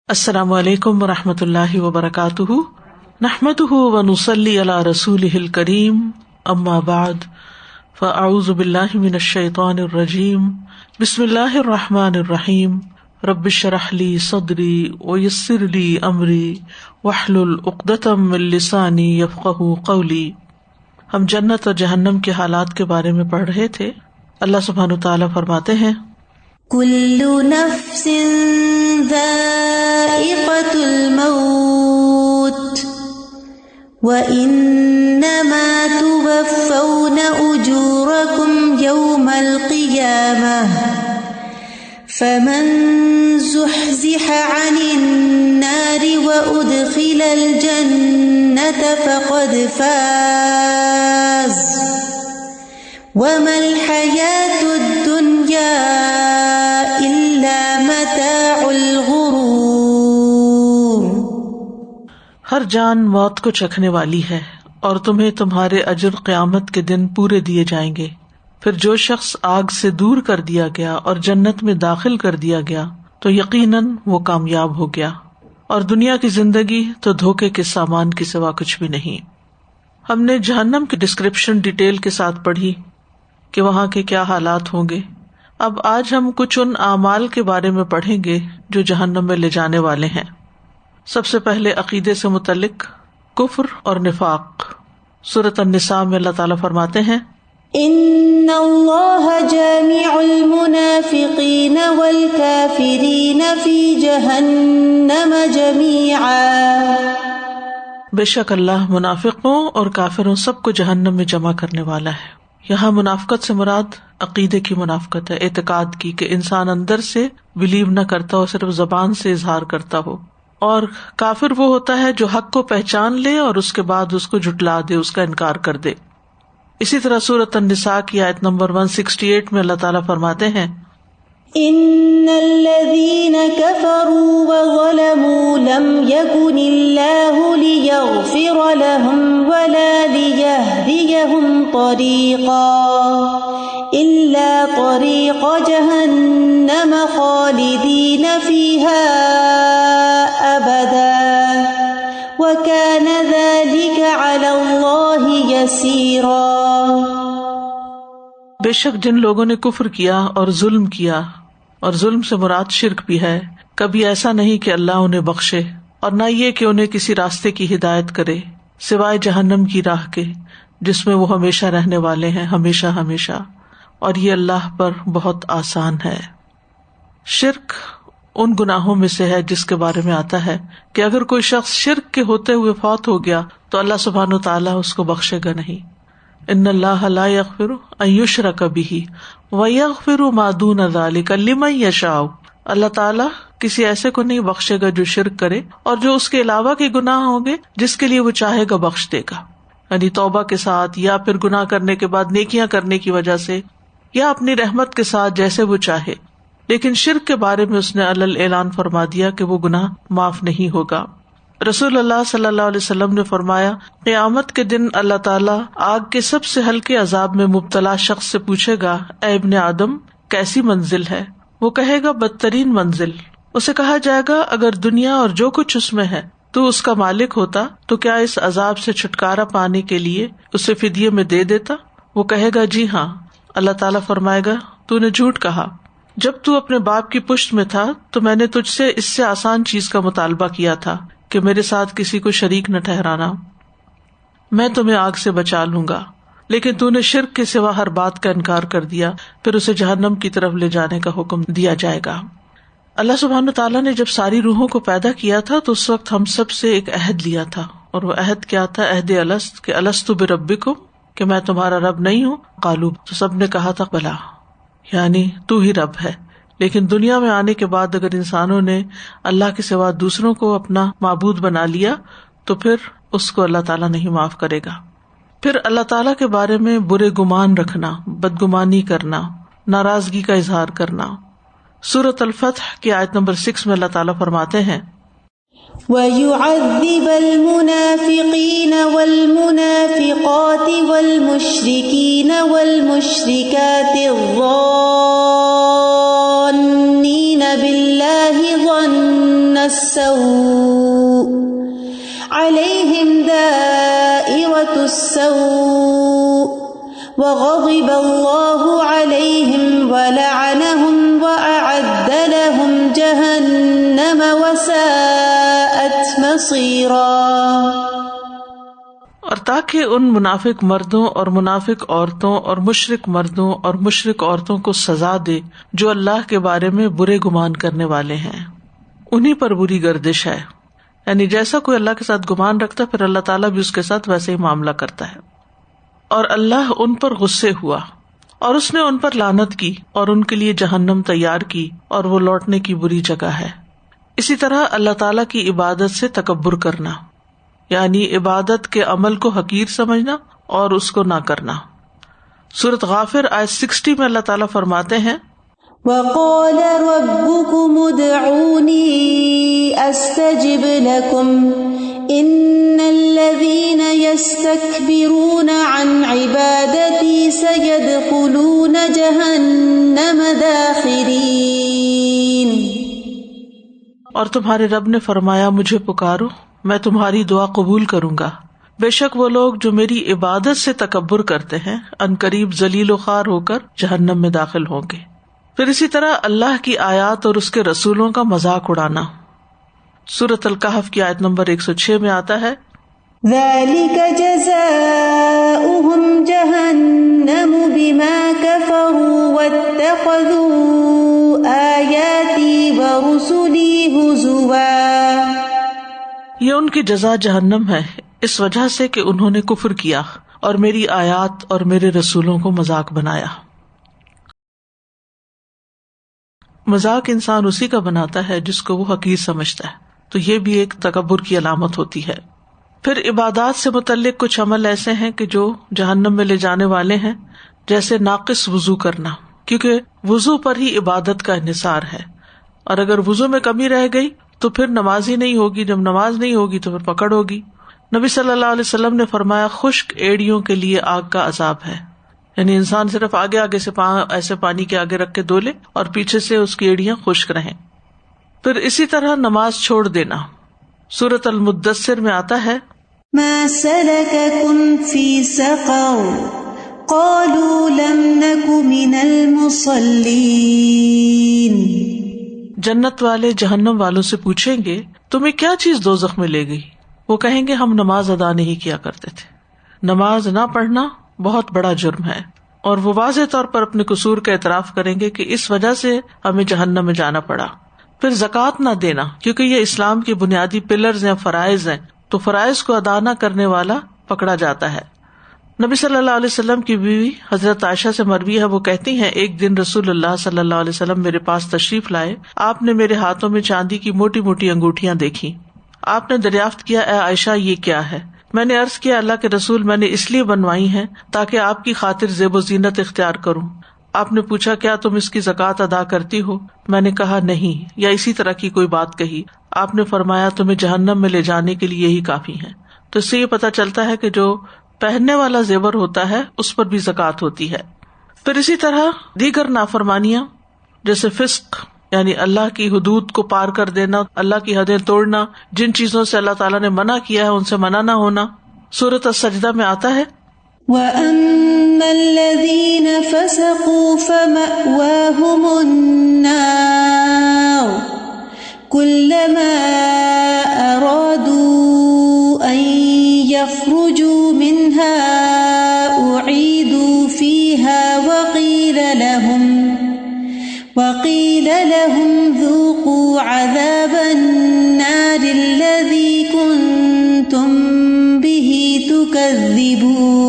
السلام علیکم ورحمۃ اللہ وبرکاتہ، نحمده ونصلی علی رسولہ الکریم، اما بعد فاعوذ باللہ من الشیطان الرجیم، بسم اللہ الرحمن الرحیم، رب اشرح لی صدری ویسر لی امری واحلل عقدۃ من لسانی یفقہوا قولی۔ ہم جنت اور جہنم کے حالات کے بارے میں پڑھ رہے تھے۔ اللہ سبحانہ وتعالیٰ فرماتے ہیں، کل نفس ذائقۃ الموت وإنما توفون أجوركم يوم القيامة فمن زحزح عن النار وأدخل الجنة فقد فاز وما الحياة الدنيا إلا متاع الغرور۔ ہر جان موت کو چکھنے والی ہے اور تمہیں تمہارے اجر قیامت کے دن پورے دیے جائیں گے۔ پھر جو شخص آگ سے دور کر دیا گیا اور جنت میں داخل کر دیا گیا تو یقیناً وہ کامیاب ہو گیا، اور دنیا کی زندگی تو دھوکے کے سامان کے سوا کچھ بھی نہیں۔ ہم نے جہنم کی ڈسکرپشن ڈیٹیل کے ساتھ پڑھی کہ وہاں کے کیا حالات ہوں گے۔ اب آج ہم کچھ ان اعمال کے بارے میں پڑھیں گے جو جہنم میں لے جانے والے ہیں۔ سب سے پہلے عقیدے سے متعلق کفر اور نفاق۔ سورۃ النساء میں اللہ تعالیٰ فرماتے ہیں، ان اللہ جامع المنافقین والکافرین فی جہنم جمیعا۔ بے شک اللہ منافقوں اور کافروں سب کو جہنم میں جمع کرنے والا ہے۔ یہاں منافقت سے مراد عقیدے کی منافقت ہے، اعتقاد کی، کہ انسان اندر سے بلیو نہ کرتا ہو، صرف زبان سے اظہار کرتا ہو۔ اور کافر وہ ہوتا ہے جو حق کو پہچان لے اور اس کے بعد اس کو جھٹلا دے، اس کا انکار کر دے۔ اسی طرح سورۃ النساء کی آیت نمبر 168 میں اللہ تعالیٰ فرماتے ہیں، ان الذین کفروا وظلموا لم یکن اللہ لیغفر لهم ولا لیہدیہم طریقا الا طریق جہنم خالدین فیہا ابدا وکان ذلک علی اللہ یسیرا۔ بے شک جن لوگوں نے کفر کیا اور ظلم کیا، اور ظلم سے مراد شرک بھی ہے، کبھی ایسا نہیں کہ اللہ انہیں بخشے، اور نہ یہ کہ انہیں کسی راستے کی ہدایت کرے سوائے جہنم کی راہ کے جس میں وہ ہمیشہ رہنے والے ہیں، ہمیشہ ہمیشہ، اور یہ اللہ پر بہت آسان ہے۔ شرک ان گناہوں میں سے ہے جس کے بارے میں آتا ہے کہ اگر کوئی شخص شرک کے ہوتے ہوئے فوت ہو گیا تو اللہ سبحانہ وتعالیٰ اس کو بخشے گا نہیں۔ ان اللہ لا یغفر ان یشرک بہ ویغفر ما دون ذلک لمن یشاء۔ اللہ تعالیٰ کسی ایسے کو نہیں بخشے گا جو شرک کرے، اور جو اس کے علاوہ کے گناہ ہوں گے جس کے لیے وہ چاہے گا بخش دے گا، یعنی توبہ کے ساتھ یا پھر گناہ کرنے کے بعد نیکیاں کرنے کی وجہ سے، یا اپنی رحمت کے ساتھ جیسے وہ چاہے۔ لیکن شرک کے بارے میں اس نے علل اعلان فرما دیا کہ وہ گناہ معاف نہیں ہوگا۔ رسول اللہ صلی اللہ علیہ وسلم نے فرمایا، قیامت کے دن اللہ تعالیٰ آگ کے سب سے ہلکے عذاب میں مبتلا شخص سے پوچھے گا، اے ابن آدم کیسی منزل ہے؟ وہ کہے گا بدترین منزل۔ اسے کہا جائے گا اگر دنیا اور جو کچھ اس میں ہے تو اس کا مالک ہوتا تو کیا اس عذاب سے چھٹکارا پانے کے لیے اسے فدیے میں دے دیتا؟ وہ کہے گا جی ہاں۔ اللہ تعالیٰ فرمائے گا، تو نے جھوٹ کہا، جب تو اپنے باپ کی پشت میں تھا تو میں نے تجھ سے اس سے آسان چیز کا مطالبہ کیا تھا کہ میرے ساتھ کسی کو شریک نہ ٹھہرانا، میں تمہیں آگ سے بچا لوں گا، لیکن تو نے شرک کے سوا ہر بات کا انکار کر دیا، پھر اسے جہنم کی طرف لے جانے کا حکم دیا جائے گا۔ اللہ سبحانہ تعالیٰ نے جب ساری روحوں کو پیدا کیا تھا تو اس وقت ہم سب سے ایک عہد لیا تھا، اور وہ عہد کیا تھا؟ عہد الست، کہ الست بربکم، کہ میں تمہارا رب نہیں ہوں؟ قالوا، تو سب نے کہا تھا بلا، یعنی تو ہی رب ہے۔ لیکن دنیا میں آنے کے بعد اگر انسانوں نے اللہ کے سوا دوسروں کو اپنا معبود بنا لیا تو پھر اس کو اللہ تعالیٰ نہیں معاف کرے گا۔ پھر اللہ تعالیٰ کے بارے میں برے گمان رکھنا، بدگمانی کرنا، ناراضگی کا اظہار کرنا۔ سورۃ الفتح کی آیت نمبر 6 میں اللہ تعالیٰ فرماتے ہیں، وَيُعَذِّبَ الْمُنَافِقِينَ وَالْمُنَافِقَاتِ وَالْمُشْرِكِينَ وَالْمُشْرِكَاتِ الظَّانِّينَ بِاللَّهِ ظَنَّ السوء عليهم دائرة السوء وغضب الله عليهم ولعنهم وأعد لهم جهنم وساءت مصيرا۔ اور تاکہ ان منافق مردوں اور منافق عورتوں اور مشرک مردوں اور مشرک عورتوں کو سزا دے جو اللہ کے بارے میں برے گمان کرنے والے ہیں، انہی پر بری گردش ہے، یعنی جیسا کوئی اللہ کے ساتھ گمان رکھتا پھر اللہ تعالیٰ بھی اس کے ساتھ ویسے ہی معاملہ کرتا ہے۔ اور اللہ ان پر غصے ہوا اور اس نے ان پر لعنت کی اور ان کے لیے جہنم تیار کی اور وہ لوٹنے کی بری جگہ ہے۔ اسی طرح اللہ تعالیٰ کی عبادت سے تکبر کرنا، یعنی عبادت کے عمل کو حقیر سمجھنا اور اس کو نہ کرنا۔ سورۃ غافر آیت 60 میں اللہ تعالیٰ فرماتے ہیں وَقَالَ رَبُّكُمُ ادْعُونِي أَسْتَجِبْ لَكُمْ إِنَّ الَّذِينَ يَسْتَكْبِرُونَ عَنْ عِبَادَتِي سَيَدْخُلُونَ جَهَنَّمَ دَاخِرِينَ۔ اور تمہارے رب نے فرمایا مجھے پکارو میں تمہاری دعا قبول کروں گا، بے شک وہ لوگ جو میری عبادت سے تکبر کرتے ہیں عنقریب ذلیل و خوار ہو کر جہنم میں داخل ہوں گے۔ پھر اسی طرح اللہ کی آیات اور اس کے رسولوں کا مذاق اڑانا، سورۃ الکہف کی آیت نمبر 106 میں آتا ہے ذَلِكَ جَزَاؤُهُمْ جَهَنَّمُ بِمَا كَفَرُوا وَاتَّخَذُوا آيَاتِي وَرُسُلِي هُزُوًا۔ یہ ان کی جزا جہنم ہے اس وجہ سے کہ انہوں نے کفر کیا اور میری آیات اور میرے رسولوں کو مذاق بنایا۔ مذاق انسان اسی کا بناتا ہے جس کو وہ حقیر سمجھتا ہے، تو یہ بھی ایک تکبر کی علامت ہوتی ہے۔ پھر عبادات سے متعلق کچھ عمل ایسے ہیں کہ جو جہنم میں لے جانے والے ہیں، جیسے ناقص وضو کرنا، کیونکہ وضو پر ہی عبادت کا انحصار ہے، اور اگر وضو میں کمی رہ گئی تو پھر نماز ہی نہیں ہوگی، جب نماز نہیں ہوگی تو پھر پکڑ ہوگی۔ نبی صلی اللہ علیہ وسلم نے فرمایا خشک ایڑیوں کے لیے آگ کا عذاب ہے، یعنی انسان صرف آگے آگے سے ایسے پانی کے آگے رکھ کے دھو لے اور پیچھے سے اس کی ایڑیاں خشک رہیں۔ پھر اسی طرح نماز چھوڑ دینا، سورۃ المدثر میں آتا ہے ما سلككم في سقر قالوا لم نك من المصلين۔ جنت والے جہنم والوں سے پوچھیں گے تمہیں کیا چیز دوزخ میں لے گئی؟ وہ کہیں گے ہم نماز ادا نہیں کیا کرتے تھے۔ نماز نہ پڑھنا بہت بڑا جرم ہے، اور وہ واضح طور پر اپنے قصور کا اعتراف کریں گے کہ اس وجہ سے ہمیں جہنم میں جانا پڑا۔ پھر زکوٰۃ نہ دینا، کیونکہ یہ اسلام کی بنیادی پلرز ہیں، فرائض ہیں، تو فرائض کو ادا نہ کرنے والا پکڑا جاتا ہے۔ نبی صلی اللہ علیہ وسلم کی بیوی حضرت عائشہ سے مروی ہے، وہ کہتی ہیں ایک دن رسول اللہ صلی اللہ علیہ وسلم میرے پاس تشریف لائے، آپ نے میرے ہاتھوں میں چاندی کی موٹی موٹی انگوٹھیاں دیکھی۔ آپ نے دریافت کیا اے عائشہ یہ کیا ہے؟ میں نے عرض کیا اللہ کے رسول میں نے اس لیے بنوائی ہیں تاکہ آپ کی خاطر زیب و زینت اختیار کروں۔ آپ نے پوچھا کیا تم اس کی زکوٰۃ ادا کرتی ہو؟ میں نے کہا نہیں، یا اسی طرح کی کوئی بات کہی۔ آپ نے فرمایا تمہیں جہنم میں لے جانے کے لیے یہی کافی ہے۔ تو اس سے یہ پتہ چلتا ہے کہ جو پہننے والا زیور ہوتا ہے اس پر بھی زکوٰۃ ہوتی ہے۔ پھر اسی طرح دیگر نافرمانیاں جیسے فسق، یعنی اللہ کی حدود کو پار کر دینا، اللہ کی حدیں توڑنا، جن چیزوں سے اللہ تعالیٰ نے منع کیا ہے ان سے منع نہ ہونا۔ سورۃ السجدہ میں آتا ہے وَأَمَّا الَّذِينَ فَسَقُوا فَمَأْوَاهُمُ النَّارُ كُلَّمَا أَرَادُوا أَن يَخْرُجُوا مِنْهَا أُعِيدُوا فِيهَا وَقِيلَ لَهُمْ ذُوقُوا عَذَابَ النَّارِ الَّذِي كُنتُمْ بِهِ تُكَذِّبُونَ۔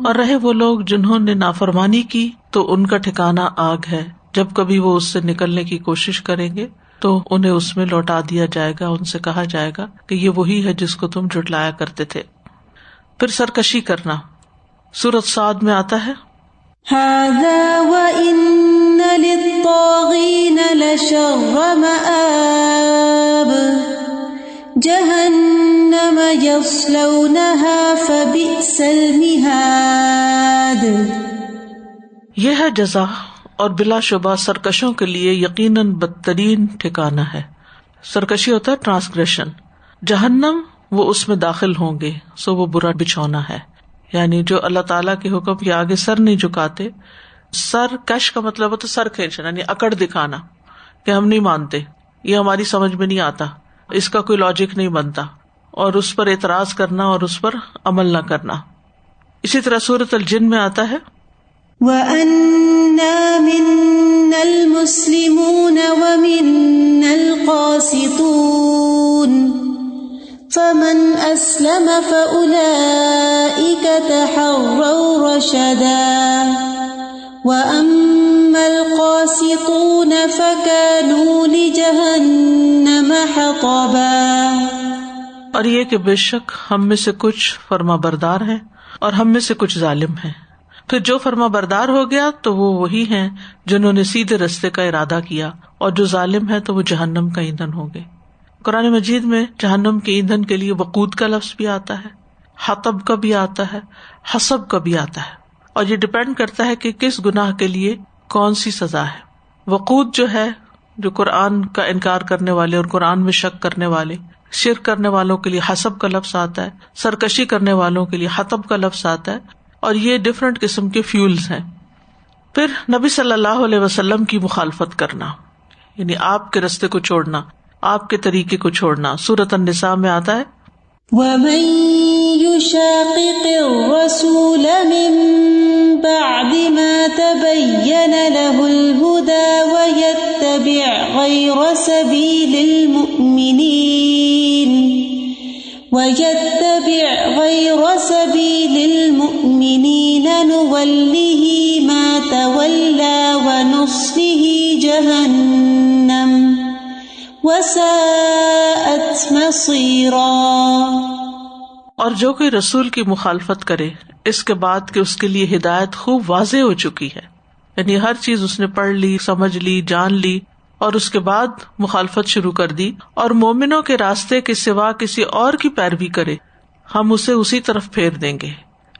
اور رہے وہ لوگ جنہوں نے نافرمانی کی تو ان کا ٹھکانہ آگ ہے، جب کبھی وہ اس سے نکلنے کی کوشش کریں گے تو انہیں اس میں لوٹا دیا جائے گا، ان سے کہا جائے گا کہ یہ وہی ہے جس کو تم جھٹلایا کرتے تھے۔ پھر سرکشی کرنا، سورۃ صاد میں آتا ہے هَذَا وَإِنَّ لِلطَّاغِينَ لَشَرَّ مَآبٍ جَهَنَّمَ يَصْلَوْنَهَا فَبِئْسَ الْمِهَادُ۔ یہ ہے جزا اور بلا شبہ سرکشوں کے لیے یقیناً بدترین ٹھکانہ ہے. سرکشی ہوتا ہے ٹرانسگریشن. جہنم وہ اس میں داخل ہوں گے، سو وہ برا بچھونا ہے. یعنی جو اللہ تعالیٰ کے حکم کے آگے سر نہیں جھکاتے. سر کش کا مطلب ہوتا ہے سر کھینچنا، یعنی اکڑ دکھانا کہ ہم نہیں مانتے، یہ ہماری سمجھ میں نہیں آتا، اس کا کوئی لاجک نہیں بنتا، اور اس پر اعتراض کرنا اور اس پر عمل نہ کرنا. اسی طرح سورۃ الجن میں آتا ہے وَأَنَّا مِنَّا الْمُسْلِمُونَ وَمِنَّا الْقَاسِطُونَ فَمَنْ أَسْلَمَ فَأُولَئِكَ تَحَرَّوْا رَشَدًا وَأَمَّا الْقَاسِطُونَ فَكَانُوا لِجَهَنَّمَ حَطَبًا. اور یہ کہ بے شک ہم میں سے کچھ فرما بردار ہیں اور ہم میں سے کچھ ظالم ہیں. پھر جو فرما بردار ہو گیا تو وہ وہی ہیں جنہوں نے سیدھے رستے کا ارادہ کیا، اور جو ظالم ہے تو وہ جہنم کا ایندھن ہوں گے. قرآن مجید میں جہنم کے ایندھن کے لیے وقود کا لفظ بھی آتا ہے، حطب کا بھی آتا ہے، حسب کا بھی آتا ہے، اور یہ ڈپینڈ کرتا ہے کہ کس گناہ کے لیے کون سی سزا ہے. وقود جو ہے جو قرآن کا انکار کرنے والے اور قرآن میں شک کرنے والے، شرک کرنے والوں کے لیے حسب کا لفظ آتا ہے، سرکشی کرنے والوں کے لیے حطب کا لفظ آتا ہے، اور یہ ڈفرنٹ قسم کے فیولز ہیں. پھر نبی صلی اللہ علیہ وسلم کی مخالفت کرنا، یعنی آپ کے رستے کو چھوڑنا، آپ کے طریقے کو چھوڑنا. سورۃ النساء میں آتا ہے وَمَن يُشَاقِقِ الرَّسُولَ مِن بَعْدِ مَا تَبَيَّنَ لَهُ الْهُدَى وَيَتَّبِعْ غَيْرَ سَبِيلِ الْمُؤْمِنِينَ نُوَلِّهِ مَا تَوَلَّى وَنُصْلِهِ جَهَنَّمَ وَسَاءَتْ مَصِيرًا. اور جو کوئی رسول کی مخالفت کرے اس کے بعد کہ اس کے لیے ہدایت خوب واضح ہو چکی ہے، یعنی ہر چیز اس نے پڑھ لی، سمجھ لی، جان لی، اور اس کے بعد مخالفت شروع کر دی، اور مومنوں کے راستے کے سوا کسی اور کی پیروی کرے، ہم اسے اسی طرف پھیر دیں گے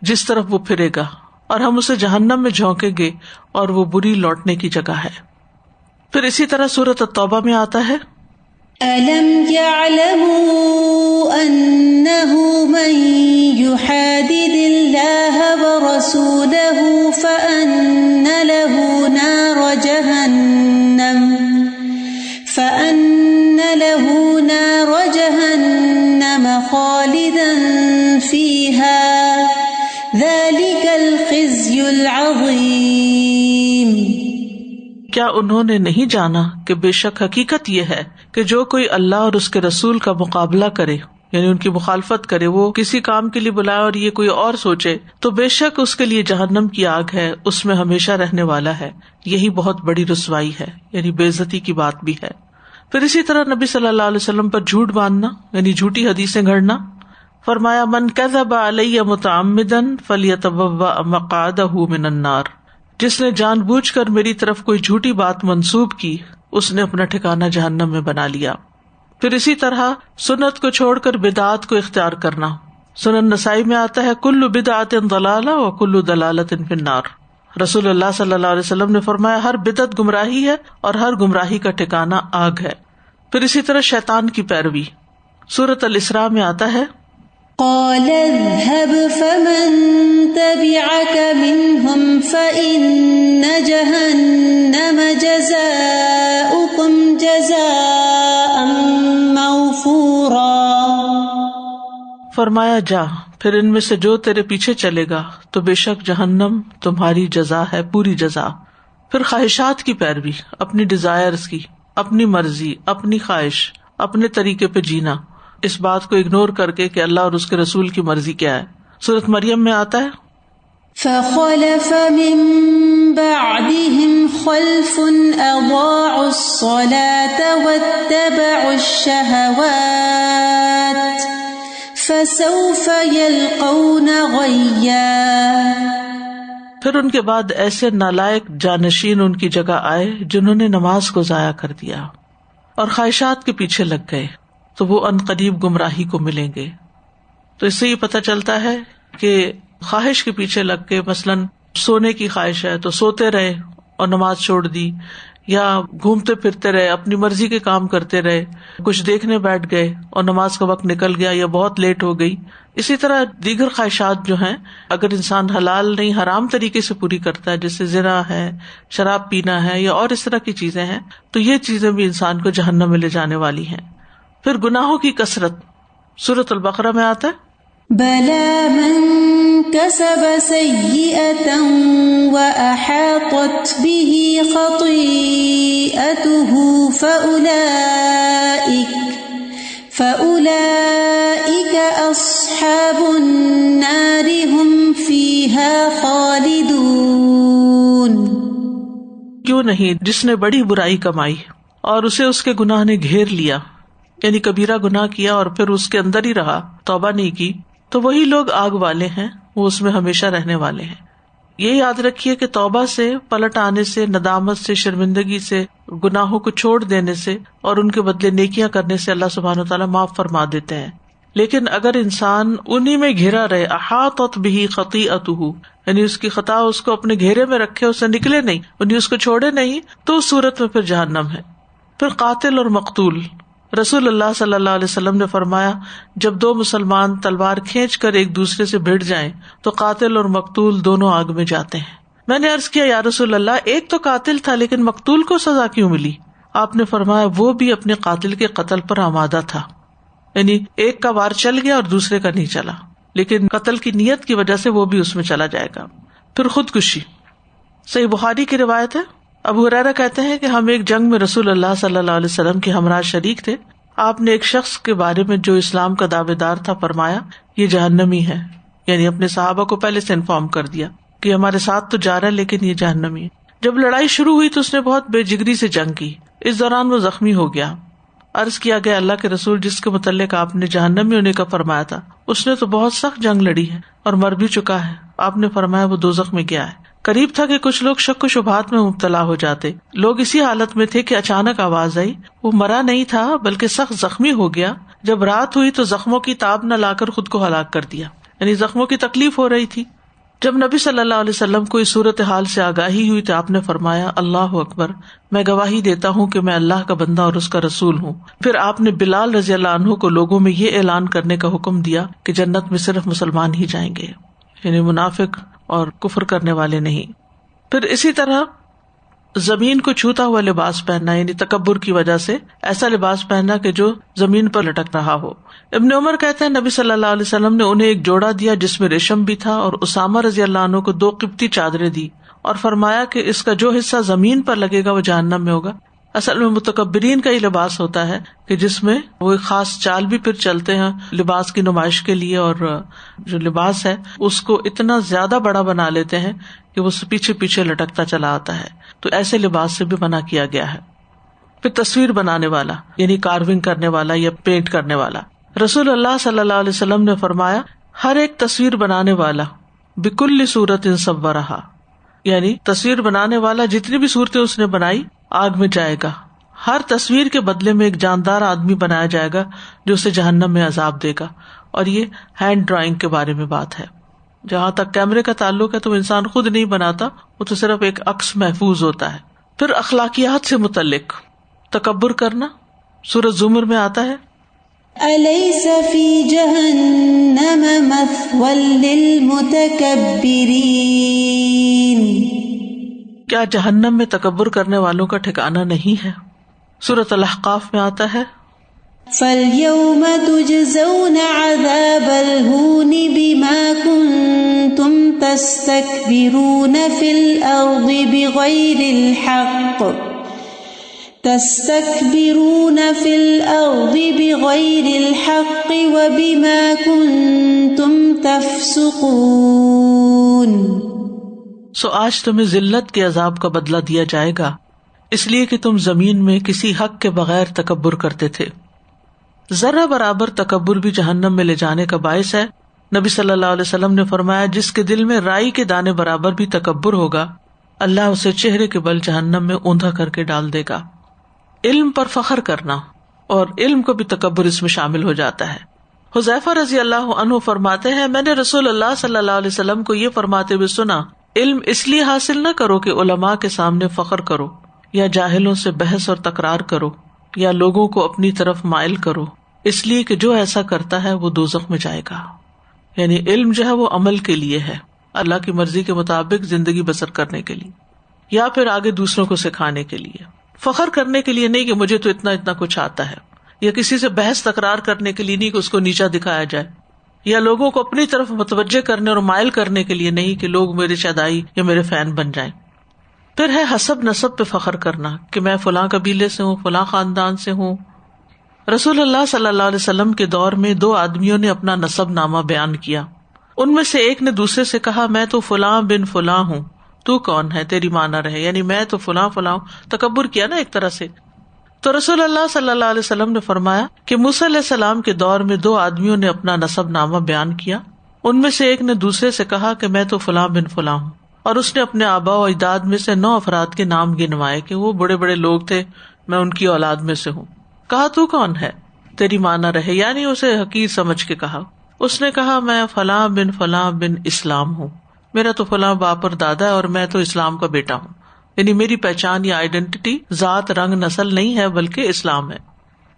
جس طرف وہ پھرے گا، اور ہم اسے جہنم میں جھونکیں گے، اور وہ بری لوٹنے کی جگہ ہے. پھر اسی طرح سورۃ التوبہ میں آتا ہے أَلَمْ يَعْلَمُوا أَنَّهُ مَن يُحَادِدِ اللَّهَ وَرَسُولَهُ فَأَنَّ لَهُ نَارَ جَهَنَّمَ خَالِدًا فِيهَا ذَلِكَ الْخِزْيُ الْعَظِيمُ. کیا انہوں نے نہیں جانا کہ بے شک حقیقت یہ ہے کہ جو کوئی اللہ اور اس کے رسول کا مقابلہ کرے، یعنی ان کی مخالفت کرے، وہ کسی کام کے لیے بلائے اور یہ کوئی اور سوچے، تو بے شک اس کے لیے جہنم کی آگ ہے، اس میں ہمیشہ رہنے والا ہے، یہی بہت بڑی رسوائی ہے، یعنی بے عزتی کی بات بھی ہے. پھر اسی طرح نبی صلی اللہ علیہ وسلم پر جھوٹ باندھنا، یعنی جھوٹی حدیثیں گھڑنا. فرمایا من کذب علی متعمدا فلیتبوأ مقعدہ من النار، جس نے جان بوجھ کر میری طرف کوئی جھوٹی بات منسوب کی اس نے اپنا ٹھکانہ جہنم میں بنا لیا. پھر اسی طرح سنت کو چھوڑ کر بدعات کو اختیار کرنا. سنن نسائی میں آتا ہے کل بدعت ضلالہ وکل ضلالۃ فی النار. رسول اللہ صلی اللہ علیہ وسلم نے فرمایا ہر بدعت گمراہی ہے اور ہر گمراہی کا ٹھکانہ آگ ہے. پھر اسی طرح شیطان کی پیروی. سورۃ الاسراء میں آتا ہے قال اذهب فمن تبعك منهم فإن جهنم جزاؤكم جزاء موفورا. فرمایا جا، پھر ان میں سے جو تیرے پیچھے چلے گا تو بے شک جہنم تمہاری جزا ہے، پوری جزا. پھر خواہشات کی پیروی، اپنی ڈیزائرز کی، اپنی مرضی، اپنی خواہش، اپنے طریقے پہ جینا، اس بات کو اگنور کر کے کہ اللہ اور اس کے رسول کی مرضی کیا ہے. سورۃ مریم میں آتا ہے فخلف من بعدهم خلف اضاعوا الصلاة واتبعوا الشهوات فسوف يلقون غيا. پھر ان کے بعد ایسے نالائق جانشین ان کی جگہ آئے جنہوں نے نماز کو ضائع کر دیا اور خواہشات کے پیچھے لگ گئے، تو وہ عنقریب گمراہی کو ملیں گے. تو اس سے یہ پتہ چلتا ہے کہ خواہش کے پیچھے لگ کے، مثلاً سونے کی خواہش ہے تو سوتے رہے اور نماز چھوڑ دی، یا گھومتے پھرتے رہے، اپنی مرضی کے کام کرتے رہے، کچھ دیکھنے بیٹھ گئے اور نماز کا وقت نکل گیا یا بہت لیٹ ہو گئی. اسی طرح دیگر خواہشات جو ہیں اگر انسان حلال نہیں حرام طریقے سے پوری کرتا ہے، جیسے زنا ہے، شراب پینا ہے یا اور اس طرح کی چیزیں ہیں، تو یہ چیزیں بھی انسان کو جہنم میں لے جانے والی ہیں. پھر گناہوں کی کثرت سورۃ البقرہ میں آتا ہے بَلَىٰ مَن كَسَبَ سَيِّئَةً وَأَحَاطَتْ بِهِ خَطِيئَتُهُ فَأُولَٰئِكَ أَصْحَابُ النَّارِ هُمْ فِيهَا خَالِدُونَ. کیوں نہیں جس نے بڑی برائی کمائی اور اسے اس کے گناہ نے گھیر لیا، یعنی کبیرہ گناہ کیا اور پھر اس کے اندر ہی رہا، توبہ نہیں کی، تو وہی لوگ آگ والے ہیں، وہ اس میں ہمیشہ رہنے والے ہیں. یہ یاد رکھیے کہ توبہ سے، پلٹ آنے سے، ندامت سے، شرمندگی سے، گناہوں کو چھوڑ دینے سے اور ان کے بدلے نیکیاں کرنے سے اللہ سبحانہ وتعالیٰ معاف فرما دیتے ہیں. لیکن اگر انسان انہی میں گھرا رہے، احاطت بہ خطیئتہ، یعنی اس کی خطا اس کو اپنے گھیرے میں رکھے، اسے نکلے نہیں، انہیں اس کو چھوڑے نہیں، تو اس صورت میں پھر جہنم ہے. پھر قاتل اور مقتول، رسول اللہ صلی اللہ علیہ وسلم نے فرمایا جب دو مسلمان تلوار کھینچ کر ایک دوسرے سے بھڑ جائیں تو قاتل اور مقتول دونوں آگ میں جاتے ہیں. میں نے عرض کیا یا رسول اللہ، ایک تو قاتل تھا لیکن مقتول کو سزا کیوں ملی؟ آپ نے فرمایا وہ بھی اپنے قاتل کے قتل پر آمادہ تھا، یعنی ایک کا وار چل گیا اور دوسرے کا نہیں چلا، لیکن قتل کی نیت کی وجہ سے وہ بھی اس میں چلا جائے گا. پھر خودکشی، صحیح بخاری کی روایت ہے، ابو ہریرہ کہتے ہیں کہ ہم ایک جنگ میں رسول اللہ صلی اللہ علیہ وسلم کے ہمراہ شریک تھے. آپ نے ایک شخص کے بارے میں جو اسلام کا دعوے دار تھا فرمایا یہ جہنمی ہے، یعنی اپنے صحابہ کو پہلے سے انفارم کر دیا کہ ہمارے ساتھ تو جا رہا ہے لیکن یہ جہنمی ہے. جب لڑائی شروع ہوئی تو اس نے بہت بے جگری سے جنگ کی، اس دوران وہ زخمی ہو گیا. عرض کیا گیا اللہ کے رسول جس کے متعلق آپ نے جہنمی ہونے کا فرمایا تھا اس نے تو بہت سخت جنگ لڑی ہے اور مر بھی چکا ہے. آپ نے فرمایا وہ دوزخ میں گیا ہے. قریب تھا کہ کچھ لوگ شک و شبہات میں مبتلا ہو جاتے. لوگ اسی حالت میں تھے کہ اچانک آواز آئی، وہ مرا نہیں تھا بلکہ سخت زخمی ہو گیا. جب رات ہوئی تو زخموں کی تاب نہ لا کر خود کو ہلاک کر دیا، یعنی زخموں کی تکلیف ہو رہی تھی. جب نبی صلی اللہ علیہ وسلم کو اس صورت حال سے آگاہی ہوئی تو آپ نے فرمایا اللہ اکبر، میں گواہی دیتا ہوں کہ میں اللہ کا بندہ اور اس کا رسول ہوں. پھر آپ نے بلال رضی اللہ عنہ کو لوگوں میں یہ اعلان کرنے کا حکم دیا کہ جنت میں صرف مسلمان ہی جائیں گے، یعنی منافق اور کفر کرنے والے نہیں. پھر اسی طرح زمین کو چھوتا ہوا لباس پہننا، یعنی تکبر کی وجہ سے ایسا لباس پہننا کہ جو زمین پر لٹک رہا ہو. ابن عمر کہتے ہیں نبی صلی اللہ علیہ وسلم نے انہیں ایک جوڑا دیا جس میں ریشم بھی تھا اور اسامہ رضی اللہ عنہ کو 2 قبطی چادریں دی اور فرمایا کہ اس کا جو حصہ زمین پر لگے گا وہ جہنم میں ہوگا. اصل میں متکبرین کا یہ لباس ہوتا ہے کہ جس میں وہ ایک خاص چال بھی پھر چلتے ہیں لباس کی نمائش کے لیے، اور جو لباس ہے اس کو اتنا زیادہ بڑا بنا لیتے ہیں کہ وہ پیچھے پیچھے لٹکتا چلا آتا ہے. تو ایسے لباس سے بھی منع کیا گیا ہے. پھر تصویر بنانے والا، یعنی کارونگ کرنے والا یا پینٹ کرنے والا، رسول اللہ صلی اللہ علیہ وسلم نے فرمایا ہر ایک تصویر بنانے والا بکل صورت صورہا، یعنی تصویر بنانے والا جتنی بھی صورتیں اس نے بنائی آگ میں جائے گا. ہر تصویر کے بدلے میں ایک جاندار آدمی بنایا جائے گا جو اسے جہنم میں عذاب دے گا. اور یہ ہینڈ ڈرائنگ کے بارے میں بات ہے. جہاں تک کیمرے کا تعلق ہے تو انسان خود نہیں بناتا، وہ تو صرف ایک عکس محفوظ ہوتا ہے. پھر اخلاقیات سے متعلق تکبر کرنا سورۃ زمر میں آتا ہے أَلَيْسَ فِي جَهَنَّمَ مَثْوًى لِّلْمُتَكَبِّرِينَ، کیا جہنم میں تکبر کرنے والوں کا ٹھکانہ نہیں ہے؟ سورۃ الاحقاف میں آتا ہے فَالْيَوْمَ تُجْزَوْنَ عَذَابَ الْهُونِ بِمَا كُنتُمْ تَسْتَكْبِرُونَ فِي الْأَرْضِ بِغَيْرِ الْحَقِّ وَبِمَا كُنتُمْ تَفْسُقُونَ. آج تمہیں ذلت کے عذاب کا بدلہ دیا جائے گا اس لیے کہ تم زمین میں کسی حق کے بغیر تکبر کرتے تھے. ذرہ برابر تکبر بھی جہنم میں لے جانے کا باعث ہے. نبی صلی اللہ علیہ وسلم نے فرمایا جس کے دل میں رائی کے دانے برابر بھی تکبر ہوگا اللہ اسے چہرے کے بل جہنم میں اوندھا کر کے ڈال دے گا. علم پر فخر کرنا اور علم کو بھی تکبر اس میں شامل ہو جاتا ہے. حذیفہ رضی اللہ عنہ فرماتے ہیں میں نے رسول اللہ صلی اللہ علیہ وسلم کو یہ فرماتے ہوئے سنا علم اس لیے حاصل نہ کرو کہ علماء کے سامنے فخر کرو یا جاہلوں سے بحث اور تکرار کرو یا لوگوں کو اپنی طرف مائل کرو، اس لیے کہ جو ایسا کرتا ہے وہ دوزخ میں جائے گا. یعنی علم جو ہے وہ عمل کے لیے ہے، اللہ کی مرضی کے مطابق زندگی بسر کرنے کے لیے یا پھر آگے دوسروں کو سکھانے کے لیے، فخر کرنے کے لیے نہیں کہ مجھے تو اتنا کچھ آتا ہے، یا کسی سے بحث تکرار کرنے کے لیے نہیں کہ اس کو نیچا دکھایا جائے، یا لوگوں کو اپنی طرف متوجہ کرنے اور مائل کرنے کے لیے نہیں کہ لوگ میرے شدائی یا میرے فین بن جائیں. پھر ہے حسب نسب پہ فخر کرنا کہ میں فلاں قبیلے سے ہوں، فلاں خاندان سے ہوں. رسول اللہ صلی اللہ علیہ وسلم کے دور میں 2 آدمیوں نے اپنا نسب نامہ بیان کیا. ان میں سے ایک نے دوسرے سے کہا میں تو فلاں بن فلاں ہوں، تو کون ہے، تیری ماں نہ رہے، یعنی میں تو فلاں فلاں ہوں. تکبر کیا نا ایک طرح سے. تو رسول اللہ صلی اللہ علیہ وسلم نے فرمایا کہ موسیٰ علیہ السلام کے دور میں 2 آدمیوں نے اپنا نسب نامہ بیان کیا. ان میں سے ایک نے دوسرے سے کہا کہ میں تو فلاں بن فلاں ہوں، اور اس نے اپنے آباء و اجداد میں سے 9 افراد کے نام گنوائے کہ وہ بڑے بڑے لوگ تھے، میں ان کی اولاد میں سے ہوں. کہا تو کون ہے، تیری ماں نہ رہے، یعنی اسے حقیر سمجھ کے کہا. اس نے کہا میں فلاں بن اسلام ہوں، میرا تو فلاں باپ اور دادا ہے اور میں تو اسلام کا بیٹا ہوں. یعنی میری پہچان یا آئیڈینٹی ذات، رنگ، نسل نہیں ہے بلکہ اسلام ہے.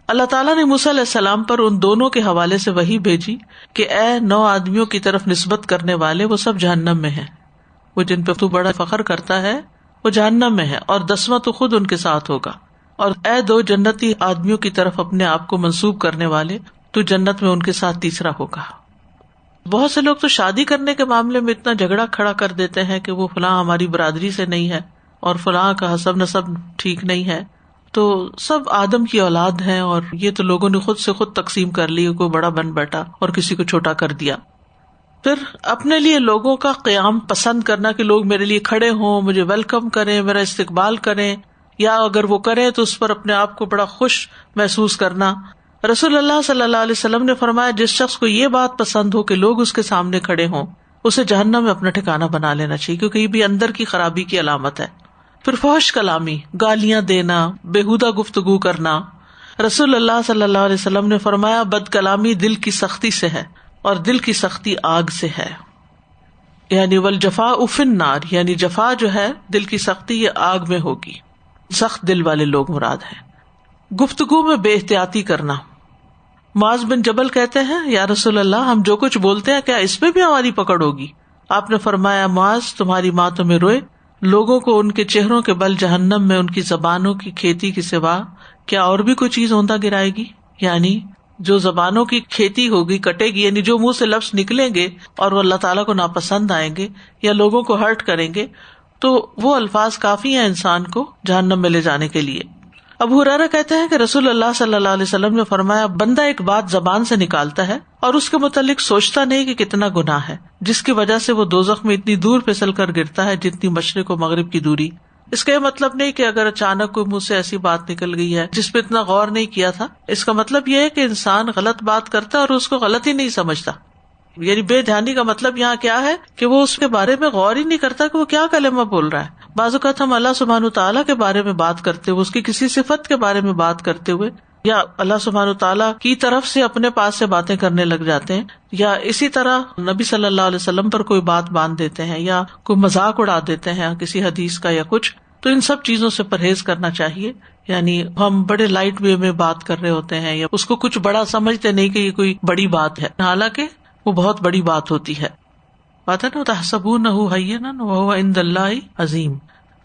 اللہ تعالیٰ نے موسیٰ علیہ السلام پر ان دونوں کے حوالے سے وحی بھیجی کہ اے 9 آدمیوں کی طرف نسبت کرنے والے، وہ سب جہنم میں ہیں. وہ جن پہ تو بڑا فخر کرتا ہے وہ جہنم میں ہے، اور 10واں تو خود ان کے ساتھ ہوگا. اور اے 2 جنتی آدمیوں کی طرف اپنے آپ کو منسوب کرنے والے، تو جنت میں ان کے ساتھ تیسرا ہوگا. بہت سے لوگ تو شادی کرنے کے معاملے میں اتنا جھگڑا کھڑا کر دیتے ہیں کہ وہ فلاں ہماری برادری سے نہیں ہے اور فلاں کا حسب نسب ٹھیک نہیں ہے. تو سب آدم کی اولاد ہیں، اور یہ تو لوگوں نے خود سے خود تقسیم کر لی، کوئی بڑا بن بیٹھا اور کسی کو چھوٹا کر دیا. پھر اپنے لیے لوگوں کا قیام پسند کرنا کہ لوگ میرے لیے کھڑے ہوں، مجھے ویلکم کریں، میرا استقبال کریں، یا اگر وہ کریں تو اس پر اپنے آپ کو بڑا خوش محسوس کرنا. رسول اللہ صلی اللہ علیہ وسلم نے فرمایا جس شخص کو یہ بات پسند ہو کہ لوگ اس کے سامنے کھڑے ہوں، اسے جہنم میں اپنا ٹھکانہ بنا لینا چاہیے، کیونکہ یہ بھی اندر کی خرابی کی علامت ہے. پھر فحش کلامی، گالیاں دینا، بیہودہ گفتگو کرنا. رسول اللہ صلی اللہ علیہ وسلم نے فرمایا بد کلامی دل کی سختی سے ہے، اور دل کی سختی آگ سے ہے. یعنی والجفاء فی النار، یعنی جفا جو ہے دل کی سختی یہ آگ میں ہوگی. سخت دل والے لوگ مراد ہیں. گفتگو میں بے احتیاطی کرنا. معاذ بن جبل کہتے ہیں یا رسول اللہ ہم جو کچھ بولتے ہیں کیا اس میں بھی ہماری پکڑ ہوگی؟ آپ نے فرمایا معاذ تمہاری ماں تمہیں روئے، لوگوں کو ان کے چہروں کے بل جہنم میں ان کی زبانوں کی کھیتی کے سوا کیا اور بھی کوئی چیز اوندا گرائے گی. یعنی جو زبانوں کی کھیتی ہوگی کٹے گی، یعنی جو منہ سے لفظ نکلیں گے اور وہ اللہ تعالیٰ کو ناپسند آئیں گے یا لوگوں کو ہرٹ کریں گے، تو وہ الفاظ کافی ہیں انسان کو جہنم میں لے جانے کے لیے. ابو ہریرہ کہتے ہیں کہ رسول اللہ صلی اللہ علیہ وسلم نے فرمایا بندہ ایک بات زبان سے نکالتا ہے اور اس کے متعلق سوچتا نہیں کہ کتنا گناہ ہے، جس کی وجہ سے وہ دوزخ میں اتنی دور پھسل کر گرتا ہے جتنی مشرق و مغرب کی دوری. اس کا یہ مطلب نہیں کہ اگر اچانک کوئی منہ سے ایسی بات نکل گئی ہے جس پہ اتنا غور نہیں کیا تھا، اس کا مطلب یہ ہے کہ انسان غلط بات کرتا ہے اور اس کو غلط ہی نہیں سمجھتا. یعنی بے دھیانی کا مطلب یہاں کیا ہے کہ وہ اس کے بارے میں غور ہی نہیں کرتا کہ وہ کیا کلمہ بول رہا ہے. بعض اوقات ہم اللہ سبحانہ تعالیٰ کے بارے میں بات کرتے ہوئے، اس کی کسی صفت کے بارے میں بات کرتے ہوئے، یا اللہ سبحانہ تعالیٰ کی طرف سے اپنے پاس سے باتیں کرنے لگ جاتے ہیں، یا اسی طرح نبی صلی اللہ علیہ وسلم پر کوئی بات باندھ دیتے ہیں یا کوئی مذاق اڑا دیتے ہیں کسی حدیث کا یا کچھ. تو ان سب چیزوں سے پرہیز کرنا چاہیے. یعنی ہم بڑے لائٹ وے میں بات کر رہے ہوتے ہیں یا اس کو کچھ بڑا سمجھتے نہیں کہ یہ کوئی بڑی بات ہے، حالانکہ وہ بہت بڑی بات ہوتی ہے. بات ہے نا تحسبونہ ہینا وہو عند اللہ عظیم،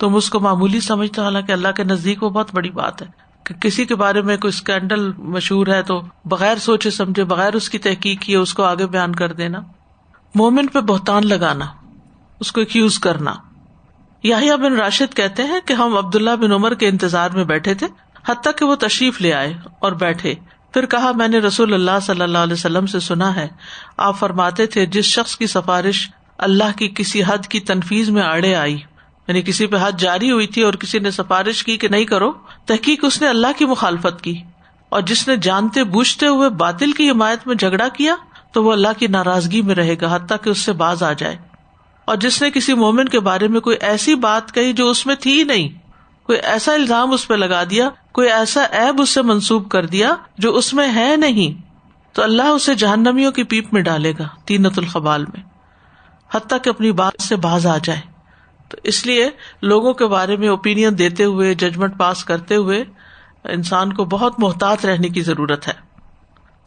تم اس کو معمولی سمجھتے حالانکہ اللہ کے نزدیک وہ بہت بڑی بات ہے. کہ کسی کے بارے میں کوئی اسکینڈل مشہور ہے تو بغیر سوچے سمجھے، بغیر اس کی تحقیق کیے اس کو آگے بیان کر دینا. مومن پہ بہتان لگانا، اس کو ایکیوز کرنا. یحییٰ بن راشد کہتے ہیں کہ ہم عبداللہ بن عمر کے انتظار میں بیٹھے تھے حتیٰ کہ وہ تشریف لے آئے اور بیٹھے. پھر کہا میں نے رسول اللہ صلی اللہ علیہ وسلم سے سنا ہے آپ فرماتے تھے جس شخص کی سفارش اللہ کی کسی حد کی تنفیذ میں آڑے آئی، یعنی کسی پہ حد جاری ہوئی تھی اور کسی نے سفارش کی کہ نہیں کرو، تحقیق اس نے اللہ کی مخالفت کی. اور جس نے جانتے بوجھتے ہوئے باطل کی حمایت میں جھگڑا کیا تو وہ اللہ کی ناراضگی میں رہے گا حتیٰ کہ اس سے باز آ جائے. اور جس نے کسی مومن کے بارے میں کوئی ایسی بات کہی جو اس میں تھی نہیں، کوئی ایسا الزام اس پہ لگا دیا، کوئی ایسا عیب اس سے منسوب کر دیا جو اس میں ہے نہیں، تو اللہ اسے جہنمیوں کی پیپ میں ڈالے گا، طینۃ الخبال میں، حتیٰ کہ اپنی بات سے باز آ جائے. تو اس لیے لوگوں کے بارے میں اوپینین دیتے ہوئے، ججمنٹ پاس کرتے ہوئے انسان کو بہت محتاط رہنے کی ضرورت ہے.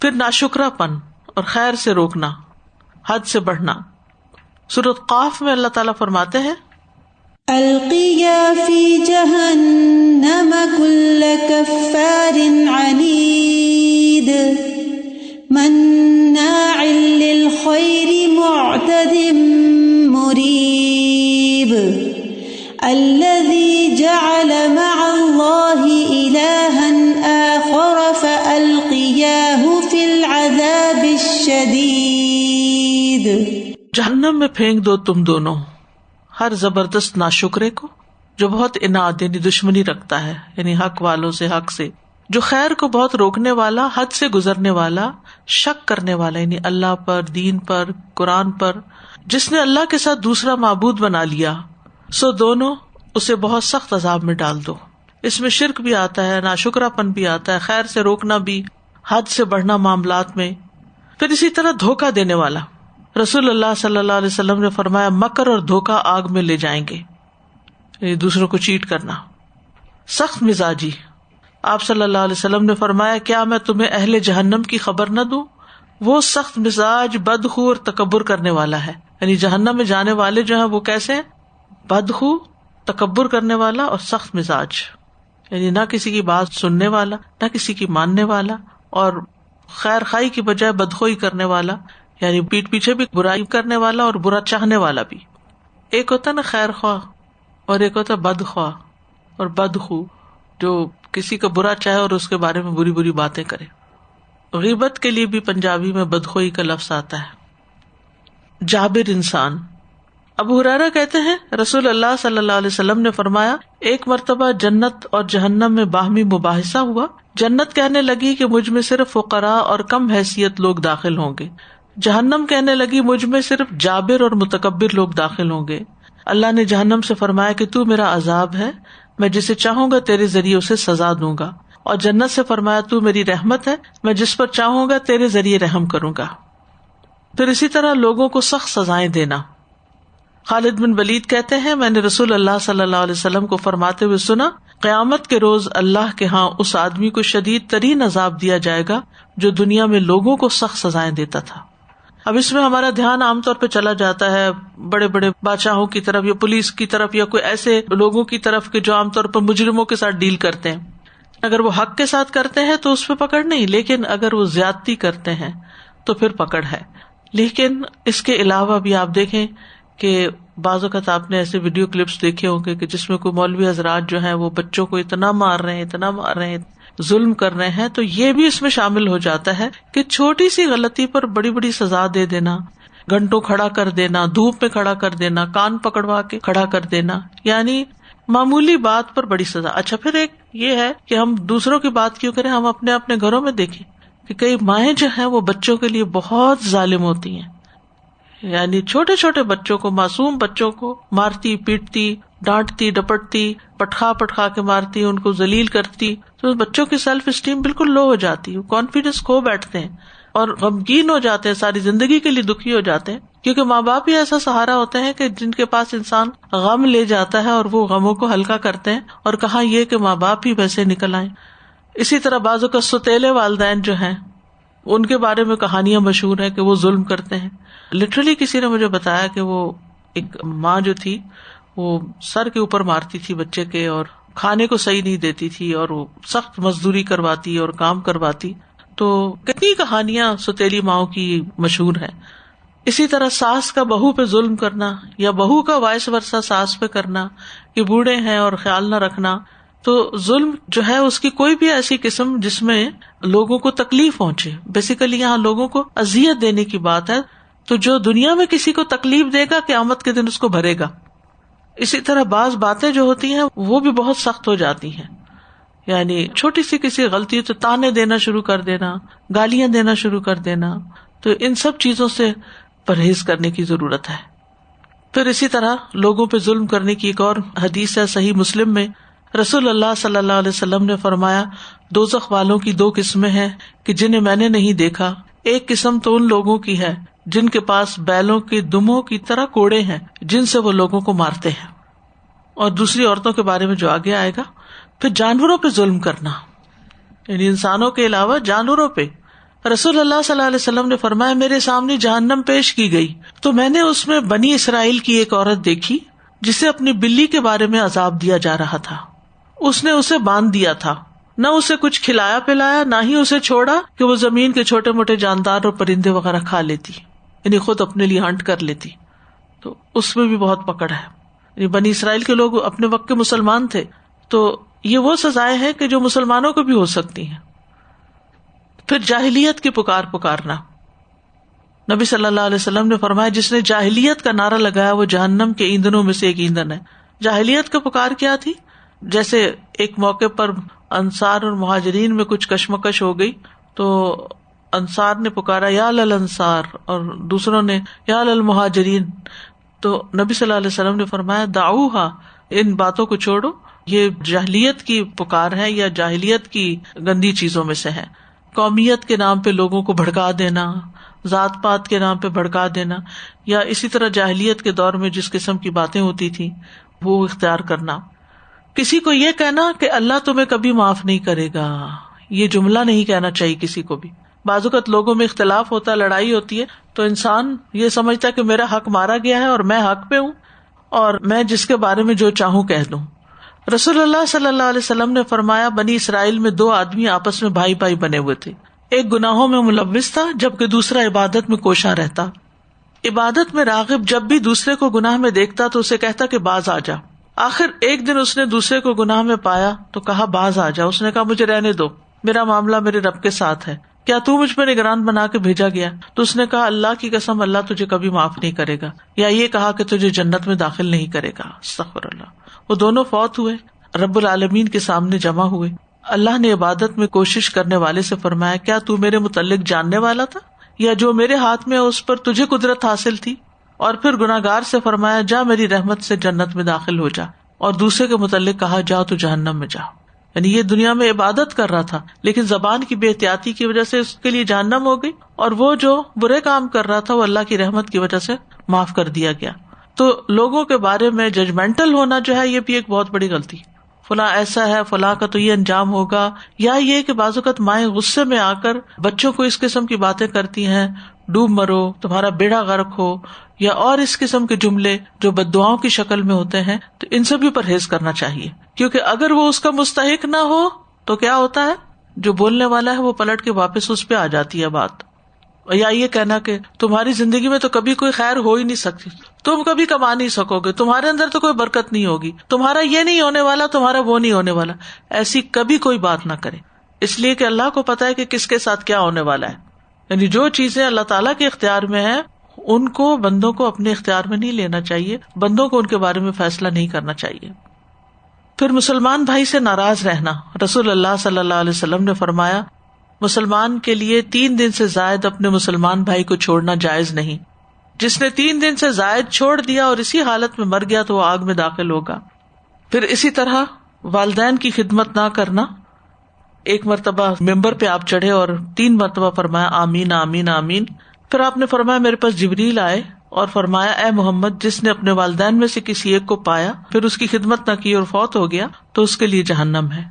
پھر ناشکرا پن اور خیر سے روکنا، حد سے بڑھنا. سورۃ قاف میں اللہ تعالیٰ فرماتے ہیں القیا فی جہنم کل کفار عنید مناع للخیر معتد مریب الذی جعل مع اللہ الہا آخر فألقیاہ فی العذاب الشدید. جہنم میں پھینک دو تم دونوں ہر زبردست ناشکرے کو جو بہت اناد یعنی دشمنی رکھتا ہے، یعنی حق والوں سے، حق سے، جو خیر کو بہت روکنے والا، حد سے گزرنے والا، شک کرنے والا یعنی اللہ پر، دین پر، قرآن پر، جس نے اللہ کے ساتھ دوسرا معبود بنا لیا، سو دونوں اسے بہت سخت عذاب میں ڈال دو. اس میں شرک بھی آتا ہے، ناشکرا پن بھی آتا ہے، خیر سے روکنا بھی، حد سے بڑھنا معاملات میں. پھر اسی طرح دھوکہ دینے والا. رسول اللہ صلی اللہ علیہ وسلم نے فرمایا مکر اور دھوکہ آگ میں لے جائیں گے، یعنی دوسروں کو چیٹ کرنا. سخت مزاجی. آپ صلی اللہ علیہ وسلم نے فرمایا کیا میں تمہیں اہل جہنم کی خبر نہ دوں؟ وہ سخت مزاج، بدخو اور تکبر کرنے والا ہے. یعنی جہنم میں جانے والے جو ہیں وہ کیسے ہیں؟ بدخو، تکبر کرنے والا اور سخت مزاج، یعنی نہ کسی کی بات سننے والا، نہ کسی کی ماننے والا، اور خیر خائی کی بجائے بدخوئی کرنے والا، یعنی پیٹ پیچھے بھی برائی کرنے والا اور برا چاہنے والا بھی. ایک ہوتا نا خیر خواہ اور ایک ہوتا بد خواہ اور بدخو، جو کسی کا برا چاہے اور اس کے بارے میں بری بری باتیں کرے. غیبت کے لیے بھی پنجابی میں بدخوئی کا لفظ آتا ہے. جابر انسان. ابو ہریرہ کہتے ہیں رسول اللہ صلی اللہ علیہ وسلم نے فرمایا ایک مرتبہ جنت اور جہنم میں باہمی مباحثہ ہوا. جنت کہنے لگی کہ مجھ میں صرف فقراء اور کم حیثیت لوگ داخل ہوں گے. جہنم کہنے لگی مجھ میں صرف جابر اور متکبر لوگ داخل ہوں گے. اللہ نے جہنم سے فرمایا کہ تو میرا عذاب ہے، میں جسے چاہوں گا تیرے ذریعے اسے سزا دوں گا. اور جنت سے فرمایا تو میری رحمت ہے، میں جس پر چاہوں گا تیرے ذریعے رحم کروں گا. پھر اسی طرح لوگوں کو سخت سزائیں دینا. خالد بن ولید کہتے ہیں میں نے رسول اللہ صلی اللہ علیہ وسلم کو فرماتے ہوئے سنا قیامت کے روز اللہ کے ہاں اس آدمی کو شدید ترین عذاب دیا جائے گا جو دنیا میں لوگوں کو سخت سزائیں دیتا تھا. اب اس میں ہمارا دھیان عام طور پہ چلا جاتا ہے بڑے بڑے بادشاہوں کی طرف یا پولیس کی طرف یا کوئی ایسے لوگوں کی طرف کہ جو عام طور پر مجرموں کے ساتھ ڈیل کرتے ہیں. اگر وہ حق کے ساتھ کرتے ہیں تو اس پہ پکڑ نہیں، لیکن اگر وہ زیادتی کرتے ہیں تو پھر پکڑ ہے. لیکن اس کے علاوہ بھی آپ دیکھیں کہ بعض اوقات آپ نے ایسے ویڈیو کلپس دیکھے ہوں گے کہ جس میں کوئی مولوی حضرات جو ہیں وہ بچوں کو اتنا مار رہے ہیں، ظلم کر رہے ہیں. تو یہ بھی اس میں شامل ہو جاتا ہے کہ چھوٹی سی غلطی پر بڑی بڑی سزا دے دینا، گھنٹوں کھڑا کر دینا، دھوپ میں کھڑا کر دینا، کان پکڑوا کے کھڑا کر دینا، یعنی معمولی بات پر بڑی سزا. اچھا پھر ایک یہ ہے کہ ہم دوسروں کی بات کیوں کریں، ہم اپنے اپنے گھروں میں دیکھیں کہ کئی مائیں جو ہیں وہ بچوں کے لیے بہت ظالم ہوتی ہیں. یعنی چھوٹے چھوٹے بچوں کو، معصوم بچوں کو مارتی، پیٹتی، ڈانٹتی، ڈپٹتی، پٹخا کے مارتی، ان کو ذلیل کرتی. تو بچوں کی سیلف اسٹیم بالکل لو ہو جاتی ہے، کانفیڈینس کھو بیٹھتے ہیں اور غمگین ہو جاتے ہیں، ساری زندگی کے لیے دکھی ہو جاتے ہیں. کیونکہ ماں باپ ہی ایسا سہارا ہوتے ہیں کہ جن کے پاس انسان غم لے جاتا ہے اور وہ غموں کو ہلکا کرتے ہیں. اور کہاں یہ کہ ماں باپ ہی ویسے نکل آئیں. اسی طرح بعضوں کا ستیلے والدین جو ہیں ان کے بارے میں کہانیاں مشہور ہیں کہ وہ ظلم کرتے ہیں. لٹرلی کسی نے مجھے بتایا کہ وہ ایک ماں جو تھی وہ سر کے اوپر مارتی تھی بچے کے، اور کھانے کو صحیح نہیں دیتی تھی، اور وہ سخت مزدوری کرواتی اور کام کرواتی. تو کتنی کہانیاں ستیلی ماؤں کی مشہور ہیں. اسی طرح ساس کا بہو پہ ظلم کرنا یا بہو کا وائس ورثہ ساس پہ کرنا کہ بوڑھے ہیں اور خیال نہ رکھنا. تو ظلم جو ہے اس کی کوئی بھی ایسی قسم جس میں لوگوں کو تکلیف پہنچے، بیسیکلی یہاں لوگوں کو اذیت دینے کی بات ہے. تو جو دنیا میں کسی کو تکلیف دے گا قیامت کے دن اس کو بھرے گا. اسی طرح بعض باتیں جو ہوتی ہیں وہ بھی بہت سخت ہو جاتی ہیں. یعنی چھوٹی سی کسی غلطی تو تانے دینا شروع کر دینا، گالیاں دینا شروع کر دینا. تو ان سب چیزوں سے پرہیز کرنے کی ضرورت ہے. پھر اسی طرح لوگوں پہ ظلم کرنے کی ایک اور حدیث ہے صحیح مسلم میں. رسول اللہ صلی اللہ علیہ وسلم نے فرمایا دوزخ والوں کی 2 قسمیں ہیں کہ جنہیں میں نے نہیں دیکھا. ایک قسم تو ان لوگوں کی ہے جن کے پاس بیلوں کے دموں کی طرح کوڑے ہیں جن سے وہ لوگوں کو مارتے ہیں. اور دوسری عورتوں کے بارے میں جو آگے آئے گا. پھر جانوروں پہ ظلم کرنا، یعنی انسانوں کے علاوہ جانوروں پہ. رسول اللہ صلی اللہ علیہ وسلم نے فرمایا میرے سامنے جہنم پیش کی گئی تو میں نے اس میں بنی اسرائیل کی ایک عورت دیکھی جسے اپنی بلی کے بارے میں عذاب دیا جا رہا تھا. اس نے اسے باندھ دیا تھا، نہ اسے کچھ کھلایا پلایا، نہ ہی اسے چھوڑا کہ وہ زمین کے چھوٹے موٹے جاندار اور پرندے وغیرہ کھا لیتی، یعنی خود اپنے لیے ہنٹ کر لیتی. تو اس میں بھی بہت پکڑ ہے. یعنی بنی اسرائیل کے لوگ اپنے وقت کے مسلمان تھے، تو یہ وہ سزائیں ہیں کہ جو مسلمانوں کو بھی ہو سکتی ہیں. پھر جاہلیت کی پکارنا. نبی صلی اللہ علیہ وسلم نے فرمایا جس نے جاہلیت کا نعرہ لگایا وہ جہنم کے ایندھنوں میں سے ایک ایندھن ہے. جاہلیت کا پکار کیا تھی؟ جیسے ایک موقع پر انصار اور مہاجرین میں کچھ کشمکش ہو گئی تو انصار نے پکارا یا لل انصار اور دوسروں نے یا لل مہاجرین. تو نبی صلی اللہ علیہ وسلم نے فرمایا دعوہا، ان باتوں کو چھوڑو، یہ جاہلیت کی پکار ہے یا جاہلیت کی گندی چیزوں میں سے ہے. قومیت کے نام پہ لوگوں کو بھڑکا دینا، ذات پات کے نام پہ بھڑکا دینا، یا اسی طرح جاہلیت کے دور میں جس قسم کی باتیں ہوتی تھی وہ اختیار کرنا. کسی کو یہ کہنا کہ اللہ تمہیں کبھی معاف نہیں کرے گا، یہ جملہ نہیں کہنا چاہیے کسی کو بھی. بعض اوقات لوگوں میں اختلاف ہوتا ہے، لڑائی ہوتی ہے، تو انسان یہ سمجھتا ہے کہ میرا حق مارا گیا ہے اور میں حق پہ ہوں اور میں جس کے بارے میں جو چاہوں کہہ دوں. رسول اللہ صلی اللہ علیہ وسلم نے فرمایا بنی اسرائیل میں 2 آدمی آپس میں بھائی بھائی بنے ہوئے تھے. ایک گناہوں میں ملوث تھا جبکہ دوسرا عبادت میں کوشاں رہتا. عبادت میں راغب جب بھی دوسرے کو گناہ میں دیکھتا تو اسے کہتا کہ باز آ جا. آخر ایک دن اس نے دوسرے کو گناہ میں پایا تو کہا باز آ جا. اس نے کہا مجھے رہنے دو، میرا معاملہ میرے رب کے ساتھ ہے، کیا تو مجھ پہ نگران بنا کے بھیجا گیا؟ تو اس نے کہا اللہ کی قسم اللہ تجھے کبھی معاف نہیں کرے گا، یا یہ کہا کہ تجھے جنت میں داخل نہیں کرے گا. استغفر اللہ. وہ دونوں فوت ہوئے، رب العالمین کے سامنے جمع ہوئے. اللہ نے عبادت میں کوشش کرنے والے سے فرمایا کیا تو میرے متعلق جاننے والا تھا، یا جو میرے ہاتھ میں اس پر تجھے قدرت حاصل تھی؟ اور پھر گناہگار سے فرمایا جا میری رحمت سے جنت میں داخل ہو جا، اور دوسرے کے متعلق کہا جا تو جہنم میں جا. یعنی یہ دنیا میں عبادت کر رہا تھا لیکن زبان کی بے احتیاطی کی وجہ سے اس کے لیے جہنم ہو گئی، اور وہ جو برے کام کر رہا تھا وہ اللہ کی رحمت کی وجہ سے معاف کر دیا گیا. تو لوگوں کے بارے میں ججمنٹل ہونا جو ہے یہ بھی ایک بہت بڑی غلطی. فلاں ایسا ہے، فلاں کا تو یہ انجام ہوگا، یا یہ کہ بعض اوقات مائیں غصے میں آ کر بچوں کو اس قسم کی باتیں کرتی ہیں، ڈوب مرو، تمہارا بیڑا غرق ہو، یا اور اس قسم کے جملے جو بددعاؤں کی شکل میں ہوتے ہیں. تو ان سے بھی پرہیز کرنا چاہیے، کیونکہ اگر وہ اس کا مستحق نہ ہو تو کیا ہوتا ہے، جو بولنے والا ہے وہ پلٹ کے واپس اس پہ آ جاتی ہے بات. یا یہ کہنا کہ تمہاری زندگی میں تو کبھی کوئی خیر ہو ہی نہیں سکتی، تم کبھی کما نہیں سکو گے، تمہارے اندر تو کوئی برکت نہیں ہوگی، تمہارا یہ نہیں ہونے والا، تمہارا وہ نہیں ہونے والا. ایسی کبھی کوئی بات نہ کرے، اس لیے کہ اللہ کو پتا ہے کہ کس کے ساتھ کیا ہونے والا ہے. یعنی جو چیزیں اللہ تعالیٰ کے اختیار میں ہیں ان کو بندوں کو اپنے اختیار میں نہیں لینا چاہیے، بندوں کو ان کے بارے میں فیصلہ نہیں کرنا چاہیے. پھر مسلمان بھائی سے ناراض رہنا. رسول اللہ صلی اللہ علیہ وسلم نے فرمایا مسلمان کے لیے 3 دن سے زائد اپنے مسلمان بھائی کو چھوڑنا جائز نہیں. جس نے 3 دن سے زائد چھوڑ دیا اور اسی حالت میں مر گیا تو وہ آگ میں داخل ہوگا. پھر اسی طرح والدین کی خدمت نہ کرنا. ایک مرتبہ ممبر پہ آپ چڑھے اور 3 مرتبہ فرمایا آمین آمین آمین. پھر آپ نے فرمایا میرے پاس جبریل آئے اور فرمایا اے محمد جس نے اپنے والدین میں سے کسی ایک کو پایا پھر اس کی خدمت نہ کی اور فوت ہو گیا تو اس کے لیے جہنم ہے،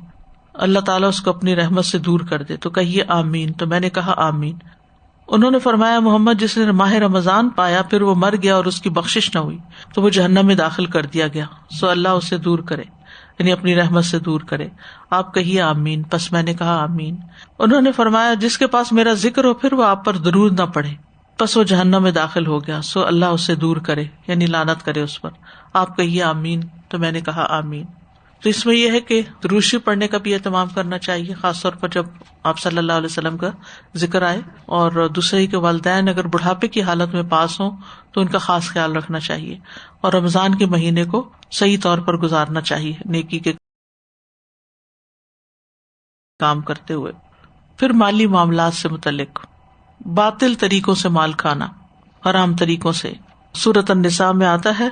اللہ تعالیٰ اس کو اپنی رحمت سے دور کر دے. تو کہیے آمین. تو میں نے کہا آمین. انہوں نے فرمایا محمد جس نے ماہ رمضان پایا پھر وہ مر گیا اور اس کی بخشش نہ ہوئی تو وہ جہنم میں داخل کر دیا گیا، سو اللہ اسے دور کرے، یعنی اپنی رحمت سے دور کرے. آپ کہیے آمین. پس میں نے کہا آمین. انہوں نے فرمایا جس کے پاس میرا ذکر ہو پھر وہ آپ پر درود نہ پڑھے پس وہ جہنم میں داخل ہو گیا، سو اللہ اسے دور کرے، یعنی لعنت کرے اس پر. آپ کہیے آمین. تو میں نے کہا آمین. تو اس میں یہ ہے کہ درود شریف پڑھنے کا بھی اہتمام کرنا چاہیے، خاص طور پر جب آپ صلی اللہ علیہ وسلم کا ذکر آئے. اور دوسرے کے والدین اگر بڑھاپے کی حالت میں پاس ہوں تو ان کا خاص خیال رکھنا چاہیے، اور رمضان کے مہینے کو صحیح طور پر گزارنا چاہیے نیکی کے کام کرتے ہوئے. پھر مالی معاملات سے متعلق باطل طریقوں سے مال کھانا، حرام طریقوں سے. سورۃ النساء میں آتا ہے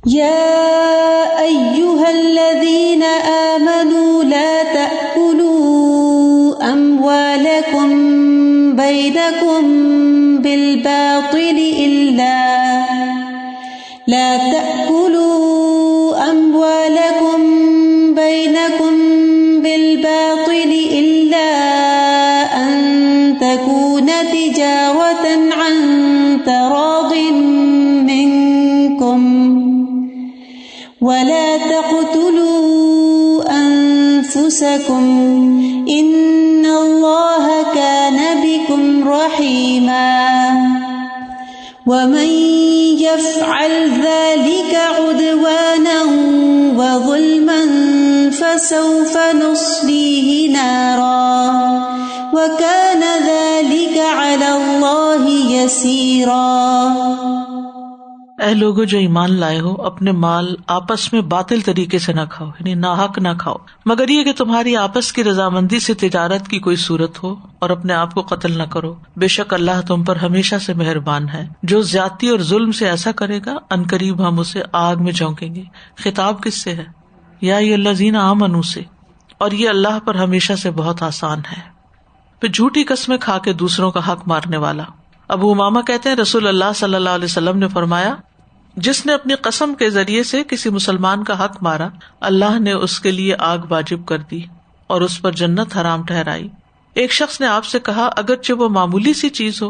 يا أيها الذين آمنوا لا تأكلوا أموالكم بينكم بالباطل إلا ومن يفعل ذلك عدوانا وظلما فسوف نصليه نارا وكان ذلك على الله يسيرا۔ اے لوگو جو ایمان لائے ہو، اپنے مال آپس میں باطل طریقے سے نہ کھاؤ، یعنی ناحق نہ کھاؤ، مگر یہ کہ تمہاری آپس کی رضامندی سے تجارت کی کوئی صورت ہو، اور اپنے آپ کو قتل نہ کرو، بے شک اللہ تم پر ہمیشہ سے مہربان ہے۔ جو زیادتی اور ظلم سے ایسا کرے گا عنقریب ہم اسے آگ میں جھونکیں گے۔ خطاب کس سے ہے؟ یا الذین آمنوا سے، اور یہ اللہ پر ہمیشہ سے بہت آسان ہے۔ پھر جھوٹی قسمیں کھا کے دوسروں کا حق مارنے والا۔ ابو امامہ کہتے ہیں رسول اللہ صلی اللہ علیہ وسلم نے فرمایا، جس نے اپنی قسم کے ذریعے سے کسی مسلمان کا حق مارا، اللہ نے اس کے لیے آگ واجب کر دی اور اس پر جنت حرام ٹھہرائی۔ ایک شخص نے آپ سے کہا، اگرچہ وہ معمولی سی چیز ہو،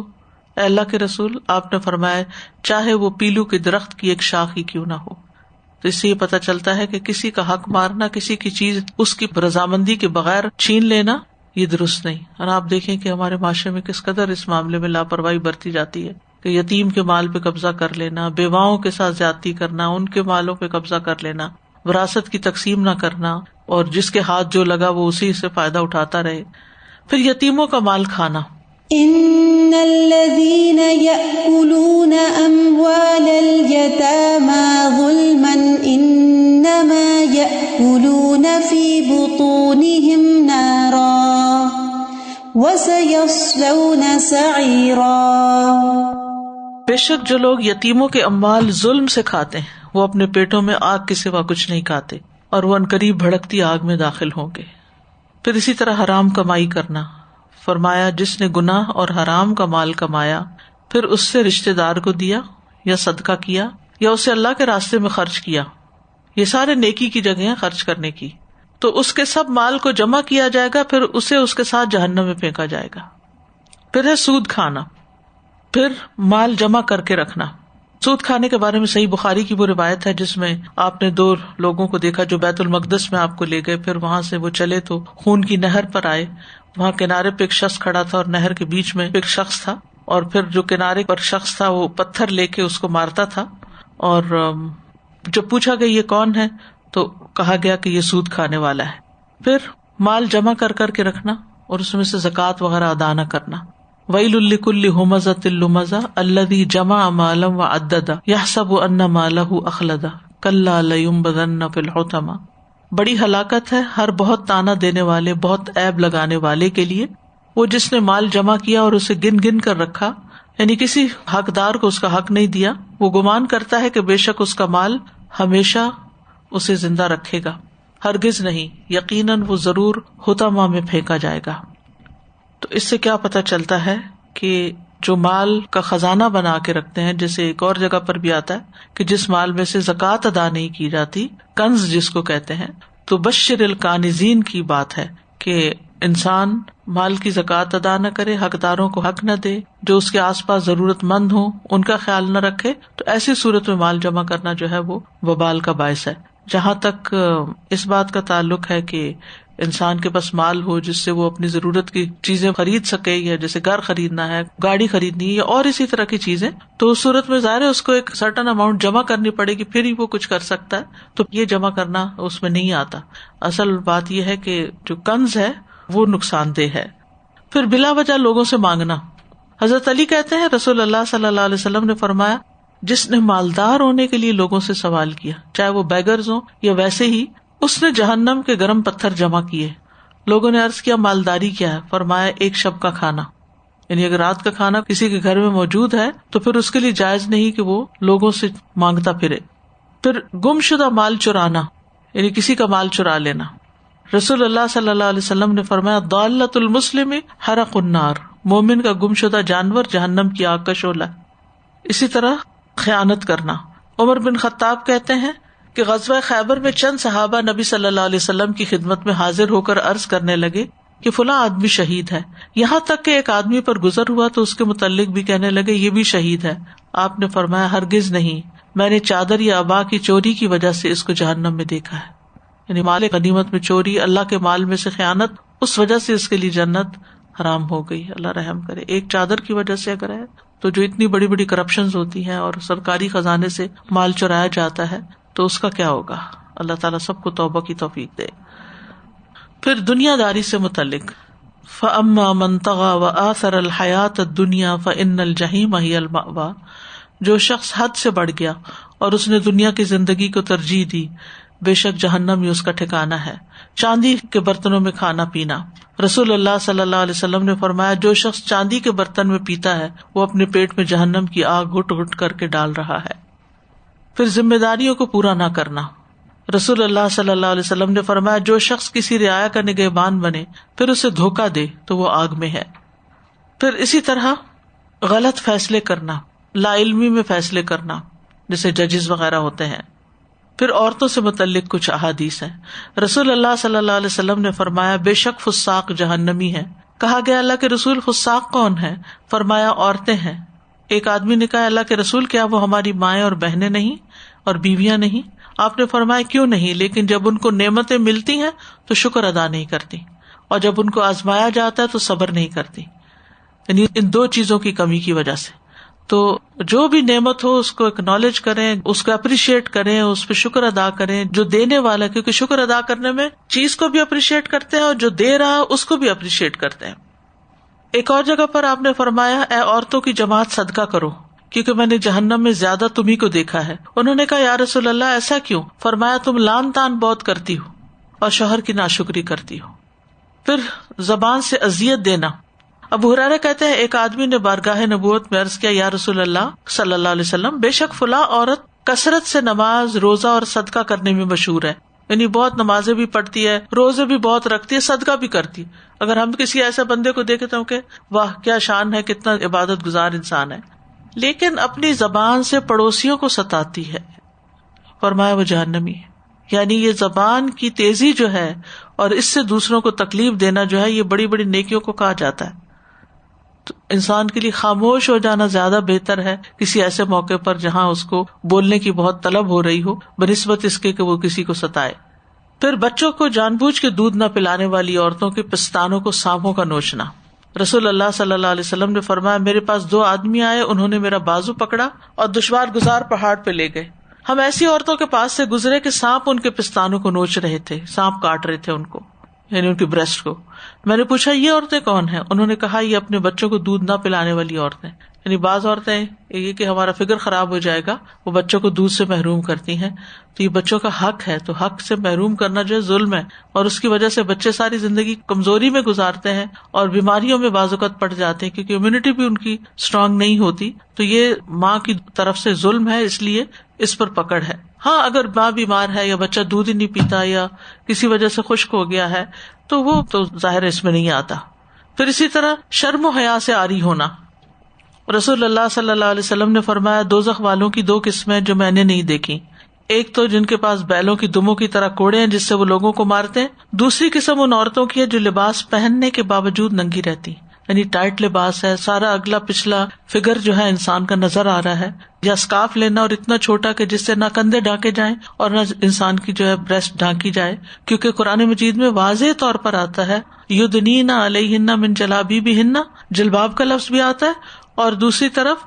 اے اللہ کے رسول، آپ نے فرمایا چاہے وہ پیلو کے درخت کی ایک شاخ ہی کیوں نہ ہو۔ تو اس سے یہ پتہ چلتا ہے کہ کسی کا حق مارنا، کسی کی چیز اس کی رضامندی کے بغیر چھین لینا، یہ درست نہیں۔ اور آپ دیکھیں کہ ہمارے معاشرے میں کس قدر اس معاملے میں لاپرواہی برتی جاتی ہے کہ یتیم کے مال پہ قبضہ کر لینا، بیواؤں کے ساتھ زیادتی کرنا، ان کے مالوں پہ قبضہ کر لینا، وراثت کی تقسیم نہ کرنا، اور جس کے ہاتھ جو لگا وہ اسی سے فائدہ اٹھاتا رہے۔ پھر یتیموں کا مال کھانا۔ ان الذين يأكلون اموال اليتامى ظلما انما يأكلون في بطونهم نارا وسيصلون سعيرا۔ بے شک جو لوگ یتیموں کے اموال ظلم سے کھاتے ہیں وہ اپنے پیٹوں میں آگ کے سوا کچھ نہیں کھاتے، اور وہ عنقریب بھڑکتی آگ میں داخل ہوں گے۔ پھر اسی طرح حرام کمائی کرنا۔ فرمایا جس نے گناہ اور حرام کا مال کمایا پھر اس سے رشتے دار کو دیا یا صدقہ کیا یا اسے اللہ کے راستے میں خرچ کیا، یہ سارے نیکی کی جگہ ہیں خرچ کرنے کی، تو اس کے سب مال کو جمع کیا جائے گا، پھر اسے اس کے ساتھ جہنم میں پھینکا جائے گا۔ پھر ہے سود کھانا، پھر مال جمع کر کے رکھنا۔ سود کھانے کے بارے میں صحیح بخاری کی وہ روایت ہے جس میں آپ نے 2 لوگوں کو دیکھا جو بیت المقدس میں آپ کو لے گئے، پھر وہاں سے وہ چلے تو خون کی نہر پر آئے، وہاں کنارے پہ ایک شخص کھڑا تھا اور نہر کے بیچ میں ایک شخص تھا، اور پھر جو کنارے پر شخص تھا وہ پتھر لے کے اس کو مارتا تھا، اور جب پوچھا گیا یہ کون ہے تو کہا گیا کہ یہ سود کھانے والا ہے۔ پھر مال جمع کر کر کے رکھنا اور اس میں سے زکوٰۃ وغیرہ ادا نہ کرنا۔ وَيْلٌ لِّكُلِّ هُمَزَةٍ لُّمَزَةٍ الَّذِي جَمَعَ مَالًا وَعَدَّدَ يَحْسَبُ أَنَّ مَالَهُ أَخْلَدَ كَلَّا لَيُنبَذَنَّ فِي الْحُطَمَةِ۔ بڑی ہلاکت ہے ہر بہت تانا دینے والے، بہت عیب لگانے والے کے لیے، وہ جس نے مال جمع کیا اور اسے گن گن کر رکھا، یعنی کسی حقدار کو اس کا حق نہیں دیا، وہ گمان کرتا ہے کہ بے شک اس کا مال ہمیشہ اسے زندہ رکھے گا، ہرگز نہیں، یقیناً وہ ضرور حطمہ میں پھینکا جائے گا۔ تو اس سے کیا پتہ چلتا ہے کہ جو مال کا خزانہ بنا کے رکھتے ہیں، جیسے ایک اور جگہ پر بھی آتا ہے کہ جس مال میں سے زکوٰۃ ادا نہیں کی جاتی، کنز جس کو کہتے ہیں، تو بشر الکانزین کی بات ہے کہ انسان مال کی زکوٰۃ ادا نہ کرے، حقداروں کو حق نہ دے، جو اس کے آس پاس ضرورت مند ہوں ان کا خیال نہ رکھے، تو ایسی صورت میں مال جمع کرنا جو ہے وہ وبال کا باعث ہے۔ جہاں تک اس بات کا تعلق ہے کہ انسان کے پاس مال ہو جس سے وہ اپنی ضرورت کی چیزیں خرید سکے، یا جیسے گھر خریدنا ہے، گاڑی خریدنی ہے، یا اور اسی طرح کی چیزیں، تو اس صورت میں ظاہر ہے اس کو ایک سرٹن اماؤنٹ جمع کرنی پڑے گی، پھر ہی وہ کچھ کر سکتا ہے، تو یہ جمع کرنا اس میں نہیں آتا۔ اصل بات یہ ہے کہ جو کنز ہے وہ نقصان دہ ہے۔ پھر بلا وجہ لوگوں سے مانگنا۔ حضرت علی کہتے ہیں رسول اللہ صلی اللہ علیہ وسلم نے فرمایا جس نے مالدار ہونے کے لیے لوگوں سے سوال کیا، چاہے وہ بیگرز ہوں یا ویسے ہی، اس نے جہنم کے گرم پتھر جمع کیے۔ لوگوں نے عرض کیا مالداری کیا ہے؟ فرمایا ایک شب کا کھانا، یعنی اگر رات کا کھانا کسی کے گھر میں موجود ہے تو پھر اس کے لیے جائز نہیں کہ وہ لوگوں سے مانگتا پھرے۔ پھر گم شدہ مال چرانا، یعنی کسی کا مال چرا لینا۔ رسول اللہ صلی اللہ علیہ وسلم نے فرمایا ضالۃ المسلم حرق النار، مومن کا گم شدہ جانور جہنم کی آگ کا شعلہ۔ اسی طرح خیانت کرنا۔ عمر بن خطاب کہتے ہیں کہ غزوہ خیبر میں چند صحابہ نبی صلی اللہ علیہ وسلم کی خدمت میں حاضر ہو کر عرض کرنے لگے کہ فلاں آدمی شہید ہے، یہاں تک کہ ایک آدمی پر گزر ہوا تو اس کے متعلق بھی کہنے لگے یہ بھی شہید ہے۔ آپ نے فرمایا ہرگز نہیں، میں نے چادر یا عبا کی چوری کی وجہ سے اس کو جہنم میں دیکھا ہے، یعنی مال غنیمت میں چوری، اللہ کے مال میں سے خیانت، اس وجہ سے اس کے لیے جنت حرام ہو گئی. اللہ رحم کرے. ایک چادر کی وجہ سے اگر ہے تو جو اتنی بڑی بڑی کرپشنز ہوتی ہیں اور سرکاری خزانے سے مال چرایا جاتا ہے تو اس کا کیا ہوگا. اللہ تعالیٰ سب کو توبہ کی توفیق دے. پھر دنیا داری سے متعلق فَأَمَّا مَن طَغَى وَآثَرَ الْحَيَاةَ الدُّنْيَا فَإِنَّ الْجَحِيمَ هِيَ الْمَأْوَىٰ. جو شخص حد سے بڑھ گیا اور اس نے دنیا کی زندگی کو ترجیح دی, بے شک جہنم ہی اس کا ٹھکانہ ہے. چاندی کے برتنوں میں کھانا پینا. رسول اللہ صلی اللہ علیہ وسلم نے فرمایا, جو شخص چاندی کے برتن میں پیتا ہے وہ اپنے پیٹ میں جہنم کی آگ گھٹ گھٹ کر کے ڈال رہا ہے. پھر ذمہ داریوں کو پورا نہ کرنا. رسول اللہ صلی اللہ علیہ وسلم نے فرمایا, جو شخص کسی رعایا کا نگہبان بنے پھر اسے دھوکہ دے تو وہ آگ میں ہے. پھر اسی طرح غلط فیصلے کرنا, لا علمی میں فیصلے کرنا, جیسے ججز وغیرہ ہوتے ہیں. پھر عورتوں سے متعلق کچھ احادیث ہیں. رسول اللہ صلی اللہ علیہ وسلم نے فرمایا, بے شک فساق جہنمی ہے. کہا گیا, اللہ کے رسول فساق کون ہے؟ فرمایا, عورتیں ہیں. ایک آدمی نے کہا, اللہ کے رسول کیا وہ ہماری مائیں اور بہنیں نہیں اور بیویاں نہیں؟ آپ نے فرمایا, کیوں نہیں, لیکن جب ان کو نعمتیں ملتی ہیں تو شکر ادا نہیں کرتی, اور جب ان کو آزمایا جاتا ہے تو صبر نہیں کرتی. یعنی ان دو چیزوں کی کمی کی وجہ سے. تو جو بھی نعمت ہو اس کو اکنالج کریں, اس کو اپریشیٹ کریں, اس پہ شکر ادا کریں جو دینے والا, کیونکہ شکر ادا کرنے میں چیز کو بھی اپریشیٹ کرتے ہیں اور جو دے رہا ہے اس کو بھی اپریشیٹ کرتے ہیں. ایک اور جگہ پر آپ نے فرمایا, اے عورتوں کی جماعت صدقہ کرو کیونکہ میں نے جہنم میں زیادہ تمہیں کو دیکھا ہے. انہوں نے کہا, یا رسول اللہ ایسا کیوں؟ فرمایا, تم لان تان بہت کرتی ہو اور شوہر کی ناشکری کرتی ہو. پھر زبان سے اذیت دینا. ابو ہریرہ کہتے ہیں, ایک آدمی نے بارگاہ نبوت میں عرض کیا, یا رسول اللہ صلی اللہ علیہ وسلم, بے شک فلاں عورت کثرت سے نماز, روزہ اور صدقہ کرنے میں مشہور ہے. یعنی بہت نمازیں بھی پڑھتی ہے, روزے بھی بہت رکھتی ہے, صدقہ بھی کرتی. اگر ہم کسی ایسے بندے کو دیکھتے ہیں کہ واہ کیا شان ہے, کتنا عبادت گزار انسان ہے, لیکن اپنی زبان سے پڑوسیوں کو ستاتی ہے, فرمایا وہ جہنمی ہے. یعنی یہ زبان کی تیزی جو ہے اور اس سے دوسروں کو تکلیف دینا جو ہے, یہ بڑی بڑی نیکیوں کو کہا جاتا ہے. تو انسان کے لیے خاموش ہو جانا زیادہ بہتر ہے کسی ایسے موقع پر جہاں اس کو بولنے کی بہت طلب ہو رہی ہو, بنسبت اس کے کہ وہ کسی کو ستائے. پھر بچوں کو جان بوجھ کے دودھ نہ پلانے والی عورتوں کے پستانوں کو سانپوں کا نوچنا. رسول اللہ صلی اللہ علیہ وسلم نے فرمایا, میرے پاس 2 آدمی آئے, انہوں نے میرا بازو پکڑا اور دشوار گزار پہاڑ پہ لے گئے. ہم ایسی عورتوں کے پاس سے گزرے کہ سانپ ان کے پستانوں کو نوچ رہے تھے, سانپ کاٹ رہے تھے ان کو, یعنی ان کی بریسٹ کو. میں نے پوچھا, یہ عورتیں کون ہیں؟ انہوں نے کہا, یہ اپنے بچوں کو دودھ نہ پلانے والی عورتیں. یعنی بعض عورتیں یہ کہ ہمارا فکر خراب ہو جائے گا, وہ بچوں کو دودھ سے محروم کرتی ہیں. تو یہ بچوں کا حق ہے, تو حق سے محروم کرنا جو ہے ظلم ہے, اور اس کی وجہ سے بچے ساری زندگی کمزوری میں گزارتے ہیں اور بیماریوں میں بعض اوقات پڑ جاتے ہیں کیونکہ امیونٹی بھی ان کی اسٹرانگ نہیں ہوتی. تو یہ ماں کی طرف سے ظلم ہے, اس لیے اس پر پکڑ ہے. ہاں اگر ماں بیمار ہے یا بچہ دودھ ہی نہیں پیتا یا کسی وجہ سے خشک ہو گیا ہے تو وہ تو ظاہر اس میں نہیں آتا. پھر اسی طرح شرم و حیا سے عاری ہونا. رسول اللہ صلی اللہ علیہ وسلم نے فرمایا, دوزخ والوں کی 2 قسمیں جو میں نے نہیں دیکھی. ایک تو جن کے پاس بیلوں کی دموں کی طرح کوڑے ہیں جس سے وہ لوگوں کو مارتے ہیں. دوسری قسم ان عورتوں کی ہے جو لباس پہننے کے باوجود ننگی رہتی, یعنی ٹائٹ لباس ہے, سارا اگلا پچھلا فگر جو ہے انسان کا نظر آ رہا ہے, یا اسکارف لینا اور اتنا چھوٹا کہ جس سے نہ کندھے ڈھانکے جائیں اور نہ انسان کی جو ہے بریسٹ ڈھانکی جائے, کیونکہ قرآن مجید میں واضح طور پر آتا ہے یدنین علیہن من جلابیبہن, جلباب کا لفظ بھی آتا ہے, اور دوسری طرف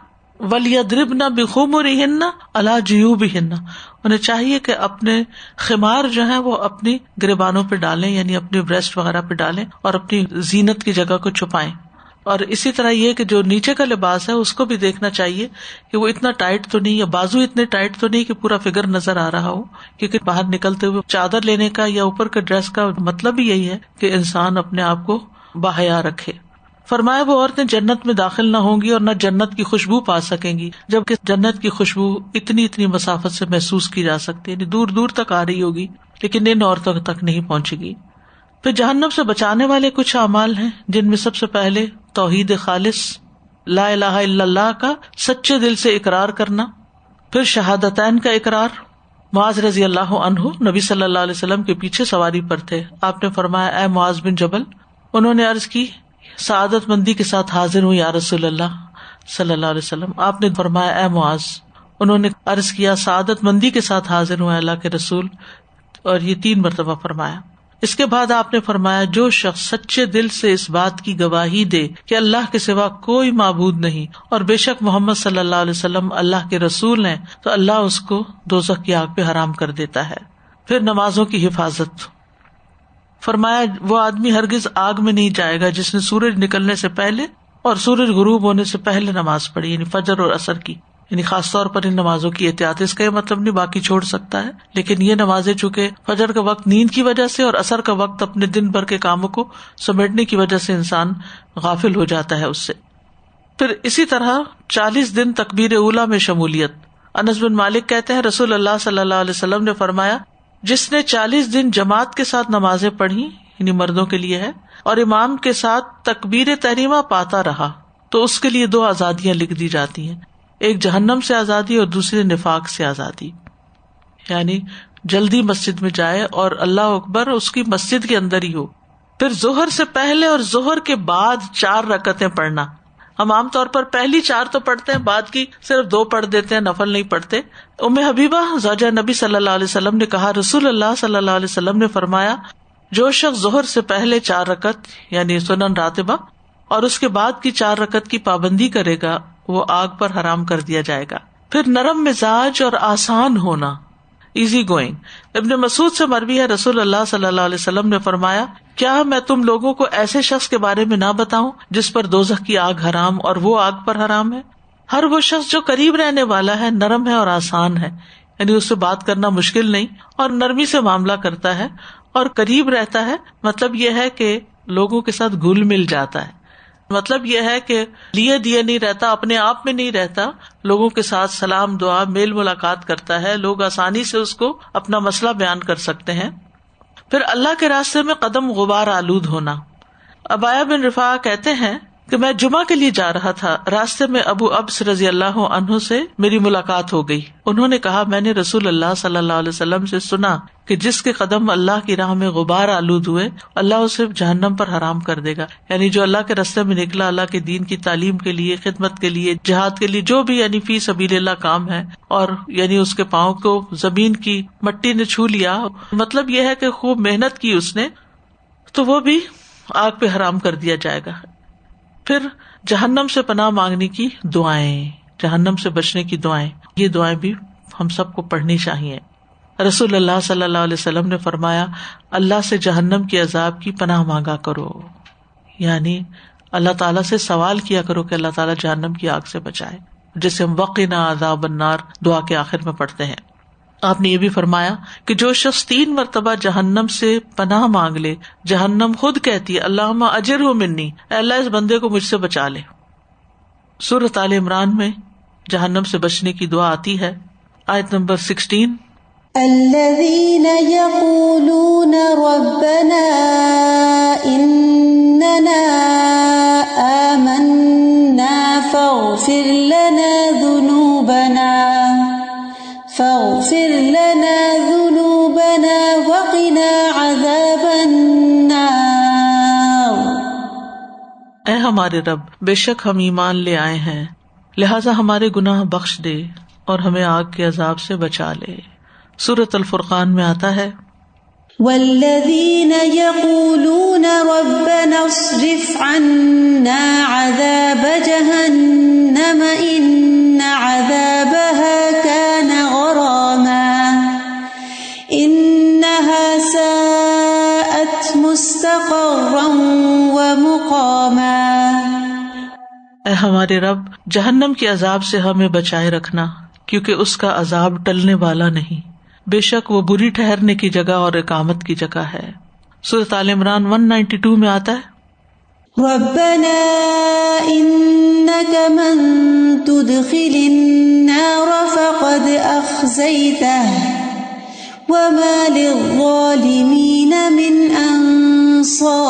ولیضربن بخمرہن علی جیوبہن, انہیں چاہیے کہ اپنے خمار جو ہے وہ اپنی گریبانوں پہ ڈالیں, یعنی اپنی بریسٹ وغیرہ پہ ڈالیں اور اپنی زینت کی جگہ کو چھپائیں. اور اسی طرح یہ کہ جو نیچے کا لباس ہے اس کو بھی دیکھنا چاہیے کہ وہ اتنا ٹائٹ تو نہیں, یا بازو اتنے ٹائٹ تو نہیں کہ پورا فگر نظر آ رہا ہو, کیونکہ باہر نکلتے ہوئے چادر لینے کا یا اوپر کا ڈریس کا مطلب ہی یہی ہے کہ انسان اپنے آپ کو باحیا رکھے. فرمایا, وہ عورتیں جنت میں داخل نہ ہوں گی اور نہ جنت کی خوشبو پا سکیں گی, جبکہ جنت کی خوشبو اتنی مسافت سے محسوس کی جا سکتی ہے, یعنی دور دور تک آ رہی ہوگی, لیکن ان عورتوں تک نہیں پہنچے گی. پھر جہنم سے بچانے والے کچھ اعمال ہیں جن میں سب سے پہلے توحید خالص, لا الہ الا اللہ کا سچے دل سے اقرار کرنا. پھر شہادتین کا اقرار. معاذ رضی اللہ عنہ نبی صلی اللہ علیہ وسلم کے پیچھے سواری پر تھے. آپ نے فرمایا, اے معاذ بن جبل. انہوں نے عرض کی, سعادت مندی کے ساتھ حاضر ہوں یا رسول اللہ صلی اللہ علیہ وسلم. آپ نے فرمایا, اے معاذ. انہوں نے عرض کیا, سعادت مندی کے ساتھ حاضر ہوں اللہ کے رسول, اور یہ 3 مرتبہ فرمایا. اس کے بعد آپ نے فرمایا جو شخص سچے دل سے اس بات کی گواہی دے کہ اللہ کے سوا کوئی معبود نہیں اور بے شک محمد صلی اللہ علیہ وسلم اللہ کے رسول ہیں، تو اللہ اس کو دوزخ کی آگ پہ حرام کر دیتا ہے۔ پھر نمازوں کی حفاظت، فرمایا وہ آدمی ہرگز آگ میں نہیں جائے گا جس نے سورج نکلنے سے پہلے اور سورج غروب ہونے سے پہلے نماز پڑھی، یعنی فجر اور عصر کی، یعنی خاص طور پر ان نمازوں کی احتیاط۔ اس کا یہ مطلب نہیں باقی چھوڑ سکتا ہے، لیکن یہ نمازیں چونکہ فجر کا وقت نیند کی وجہ سے اور عصر کا وقت اپنے دن بھر کے کاموں کو سمیٹنے کی وجہ سے انسان غافل ہو جاتا ہے اس سے۔ پھر اسی طرح 40 دن تکبیر اولیٰ میں شمولیت۔ انس بن مالک کہتے ہیں رسول اللہ صلی اللہ علیہ وسلم نے فرمایا جس نے 40 دن جماعت کے ساتھ نمازیں پڑھی، یعنی مردوں کے لیے ہے، اور امام کے ساتھ تکبیر تحریمہ پاتا رہا تو اس کے لیے 2 آزادیاں لکھ دی جاتی ہیں، ایک جہنم سے آزادی اور دوسری نفاق سے آزادی، یعنی جلدی مسجد میں جائے اور اللہ اکبر اس کی مسجد کے اندر ہی ہو۔ پھر ظہر سے پہلے اور ظہر کے بعد 4 رکعتیں پڑھنا۔ ہم عام طور پر پہلی 4 تو پڑھتے ہیں، بعد کی صرف 2 پڑھ دیتے ہیں، نفل نہیں پڑھتے۔ ام حبیبہ زوجہ نبی صلی اللہ علیہ وسلم نے کہا رسول اللہ صلی اللہ علیہ وسلم نے فرمایا جو شخص ظہر سے پہلے 4 رکعت یعنی سنن راتبہ اور اس کے بعد کی 4 رکعت کی پابندی کرے گا وہ آگ پر حرام کر دیا جائے گا۔ پھر نرم مزاج اور آسان ہونا، ایزی گوئنگ۔ ابن مسعود سے مروی ہے رسول اللہ صلی اللہ علیہ وسلم نے فرمایا کیا میں تم لوگوں کو ایسے شخص کے بارے میں نہ بتاؤں جس پر دوزخ کی آگ حرام اور وہ آگ پر حرام ہے؟ ہر وہ شخص جو قریب رہنے والا ہے، نرم ہے اور آسان ہے، یعنی اس سے بات کرنا مشکل نہیں اور نرمی سے معاملہ کرتا ہے اور قریب رہتا ہے، مطلب یہ ہے کہ لوگوں کے ساتھ گھل مل جاتا ہے، مطلب یہ ہے کہ لیے دیے نہیں رہتا، اپنے آپ میں نہیں رہتا، لوگوں کے ساتھ سلام دعا میل ملاقات کرتا ہے، لوگ آسانی سے اس کو اپنا مسئلہ بیان کر سکتے ہیں۔ پھر اللہ کے راستے میں قدم غبار آلود ہونا۔ ابایا بن رفاع کہتے ہیں کہ میں جمعہ کے لیے جا رہا تھا، راستے میں ابو ابس رضی اللہ عنہ سے میری ملاقات ہو گئی۔ انہوں نے کہا میں نے رسول اللہ صلی اللہ علیہ وسلم سے سنا کہ جس کے قدم اللہ کی راہ میں غبار آلود ہوئے اللہ اسے جہنم پر حرام کر دے گا، یعنی جو اللہ کے راستے میں نکلا، اللہ کے دین کی تعلیم کے لیے، خدمت کے لیے، جہاد کے لیے، جو بھی یعنی فی سبیل اللہ کام ہے، اور یعنی اس کے پاؤں کو زمین کی مٹی نے چھو لیا، مطلب یہ ہے کہ خوب محنت کی اس نے، تو وہ بھی آگ پہ حرام کر دیا جائے گا۔ پھر جہنم سے پناہ مانگنے کی دعائیں، جہنم سے بچنے کی دعائیں، یہ دعائیں بھی ہم سب کو پڑھنی چاہیے۔ رسول اللہ صلی اللہ علیہ وسلم نے فرمایا اللہ سے جہنم کے عذاب کی پناہ مانگا کرو، یعنی اللہ تعالیٰ سے سوال کیا کرو کہ اللہ تعالیٰ جہنم کی آگ سے بچائے، جسے ہم وقنا عذاب النار دعا کے آخر میں پڑھتے ہیں۔ آپ نے یہ بھی فرمایا کہ جو شخص 3 مرتبہ جہنم سے پناہ مانگ لے، جہنم خود کہتی ہے اللہم اجرہ منی، اے اللہ اس بندے کو مجھ سے بچا لے۔ سورۃ آل عمران میں جہنم سے بچنے کی دعا آتی ہے، آیت نمبر 16 الذین یقولون ربنا اننا آمنا فاغفر لنا ذنوبنا وقنا عذاب النار۔ اے ہمارے رب، بے شک ہم ایمان لے آئے ہیں، لہٰذا ہمارے گناہ بخش دے اور ہمیں آگ کے عذاب سے بچا لے۔ سورۃ الفرقان میں آتا ہے والذین یقولون ربنا اصرف عنا عذاب جہنم ان عذابها كان غراما انها ساءت مستقرا ومقاما۔ اے ہمارے رب، جہنم کے عذاب سے ہمیں بچائے رکھنا کیونکہ اس کا عذاب ٹلنے والا نہیں، بے شک وہ بری ٹھہرنے کی جگہ اور اقامت کی جگہ ہے۔ سورۃ آل عمران 192 میں آتا ہے ربنا انك من تدخل النار فقد اخزيته وما للظالمين من انصار۔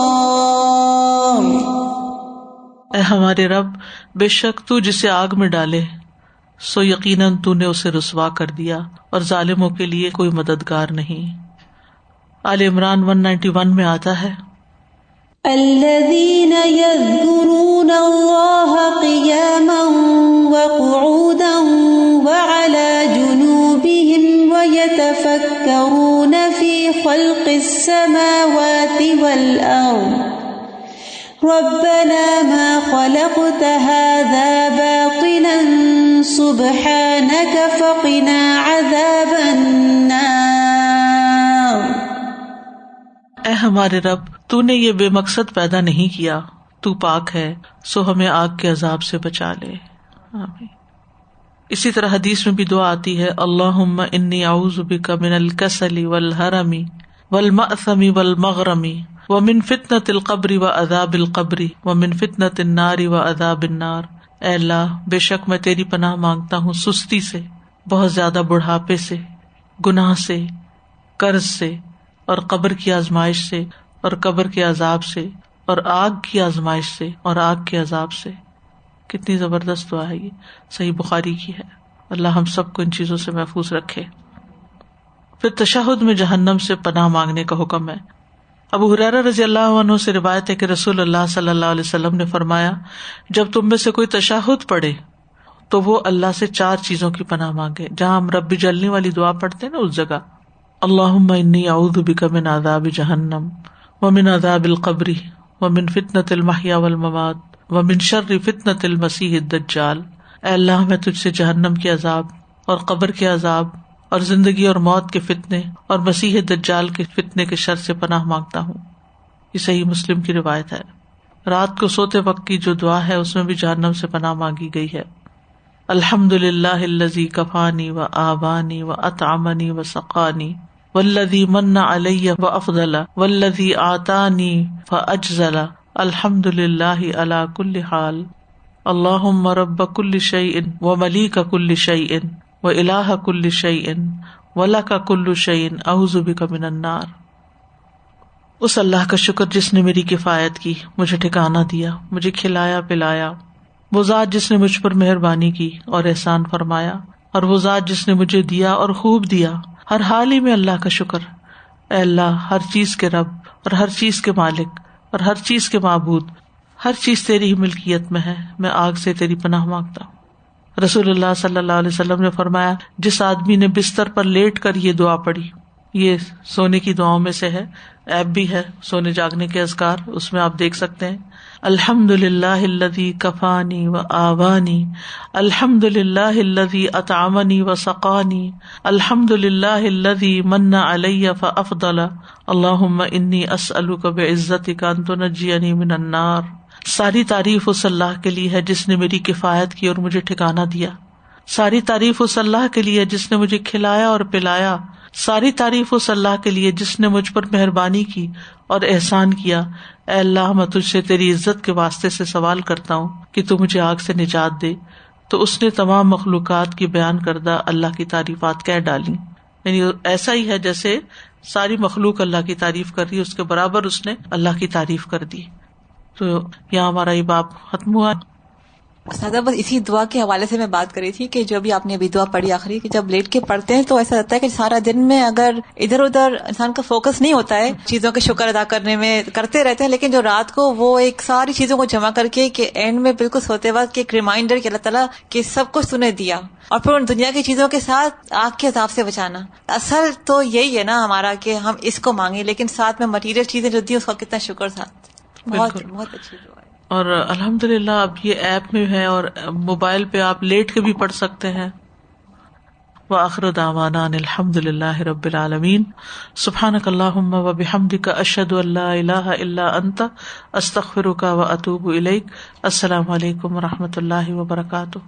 اے ہمارے رب، بے شک تو جسے آگ میں ڈالے سو یقیناً تو نے اسے رسوا کر دیا اور ظالموں کے لیے کوئی مددگار نہیں۔ آل عمران 191 میں آتا ہے الذين يذكرون الله قياما وقعودا وعلى جنوبهم ويتفكرون في خلق السماوات والأرض ربنا ما خلقت هذا باطلا سبحانك فقنا عذاب النار۔ اے ہمارے رب، تو نے یہ بے مقصد پیدا نہیں کیا، تو پاک ہے، سو ہمیں آگ کے عذاب سے بچا لے، آمین۔ اسی طرح حدیث میں بھی دعا آتی ہے، اللہم انی اعوذ بک من الکسل والحرم والمأثم والمغرم ومن فتنة القبر وعذاب القبر ومن فتنة النار وعذاب النار۔ اے اللہ، بے شک میں تیری پناہ مانگتا ہوں سستی سے، بہت زیادہ بڑھاپے سے، گناہ سے، قرض سے، اور قبر کی آزمائش سے، اور قبر کے عذاب سے، اور آگ کی آزمائش سے، اور آگ کے عذاب سے۔ کتنی زبردست دعا ہے یہ، صحیح بخاری کی ہے۔ اللہ ہم سب کو ان چیزوں سے محفوظ رکھے۔ پھر تشہد میں جہنم سے پناہ مانگنے کا حکم ہے۔ ابو ہریرہ رضی اللہ عنہ سے روایت ہے کہ رسول اللہ صلی اللہ علیہ وسلم نے فرمایا، جب تم میں سے کوئی تشہد پڑھے تو وہ اللہ سے 4 چیزوں کی پناہ مانگے۔ جہاں ہم رب جلنی والی دعا پڑھتے ہیں نا، اس جگہ اللہم انی اعوذ بک من عذاب جہنم ومن عذاب القبر ومن فتنة المحیا والممات ومن شر فتنة المسیح الدجال۔ اے اللہ، میں تجھ سے جہنم کے عذاب اور قبر کے عذاب اور زندگی اور موت کے فتنے اور مسیح دجال کے فتنے کے شر سے پناہ مانگتا ہوں۔ یہ صحیح مسلم کی روایت ہے۔ رات کو سوتے وقت کی جو دعا ہے اس میں بھی جہنم سے پناہ مانگی گئی ہے۔ الحمدللہ الذی کفانی و آوانی و اطعمنی و سقانی والذی من علی و افضل والذی آتانی فاجزل الحمدللہ علی کل حال اللہم رب کل شیء و ملیک کل شیء و الہ کل شیء ولک کل شیء اعوذ بک من النار۔ اس اللہ کا شکر جس نے میری کفایت کی، مجھے ٹھکانہ دیا، مجھے کھلایا پلایا، وہ ذات جس نے مجھ پر مہربانی کی اور احسان فرمایا، اور وہ ذات جس نے مجھے دیا اور خوب دیا، ہر حال ہی میں اللہ کا شکر۔ اے اللہ، ہر چیز کے رب اور ہر چیز کے مالک اور ہر چیز کے معبود، ہر چیز تیری ہی ملکیت میں ہے، میں آگ سے تیری پناہ مانگتا ہوں۔ رسول اللہ صلی اللہ علیہ وسلم نے فرمایا، جس آدمی نے بستر پر لیٹ کر یہ دعا پڑھی، یہ سونے کی دعاؤں میں سے ہے، ایپ بھی ہے سونے جاگنے کے اذکار، اس میں آپ دیکھ سکتے ہیں۔ الحمدللہ الذی کفانی و آوانی، الحمدللہ الذی اطعمنی و سقانی، الحمدللہ الذی من علی فافضل، اللہم انی اسألک بعزتک ان تنجینی من النار۔ ساری تعریف اس اللہ کے لیے ہے جس نے میری کفایت کی اور مجھے ٹھکانہ دیا۔ ساری تعریف اس اللہ کے لیے جس نے مجھے کھلایا اور پلایا۔ ساری تعریف اس اللہ کے لیے جس نے مجھ پر مہربانی کی اور احسان کیا۔ اے اللہ، میں تجھ سے تیری عزت کے واسطے سے سوال کرتا ہوں کہ تو مجھے آگ سے نجات دے۔ تو اس نے تمام مخلوقات کی بیان کردہ اللہ کی تعریفات کہہ ڈالی، یعنی ایسا ہی ہے جیسے ساری مخلوق اللہ کی تعریف کر رہی ہے، اس کے برابر اس نے اللہ کی تعریف کر دی۔ تو یہاں ہمارا یہ باب ختم ہوا۔ سادہ بس اسی دعا کے حوالے سے میں بات کری تھی کہ جو بھی آپ نے ابھی دعا پڑھی آخری، کہ جب لیٹ کے پڑھتے ہیں تو ایسا لگتا ہے کہ سارا دن میں اگر ادھر ادھر انسان کا فوکس نہیں ہوتا ہے، چیزوں کے شکر ادا کرنے میں کرتے رہتے ہیں، لیکن جو رات کو وہ ایک ساری چیزوں کو جمع کر کے کہ اینڈ میں بالکل سوتے وقت ایک ریمائنڈر کہ اللہ تعالیٰ کہ سب کچھ تو نے دیا، اور پھر ان دنیا کی چیزوں کے ساتھ آگ کے عذاب سے بچانا۔ اصل تو یہی ہے نا ہمارا کہ ہم اس کو مانگیں، لیکن ساتھ میں مٹیریل چیزیں جو دی اس کا کتنا شکر تھا۔ بہت اچھی دعا ہے۔ اور الحمدللہ اب یہ ایپ میں ہے اور موبائل پہ آپ لیٹ کے بھی پڑھ سکتے ہیں۔ وآخر دعوانا ان الحمدللہ رب العالمین، سبحانک اللہم وبحمدک، اشہد ان لا الہ الا انت، استغفرک واتوب الیک۔ السلام علیکم ورحمۃ اللہ وبرکاتہ۔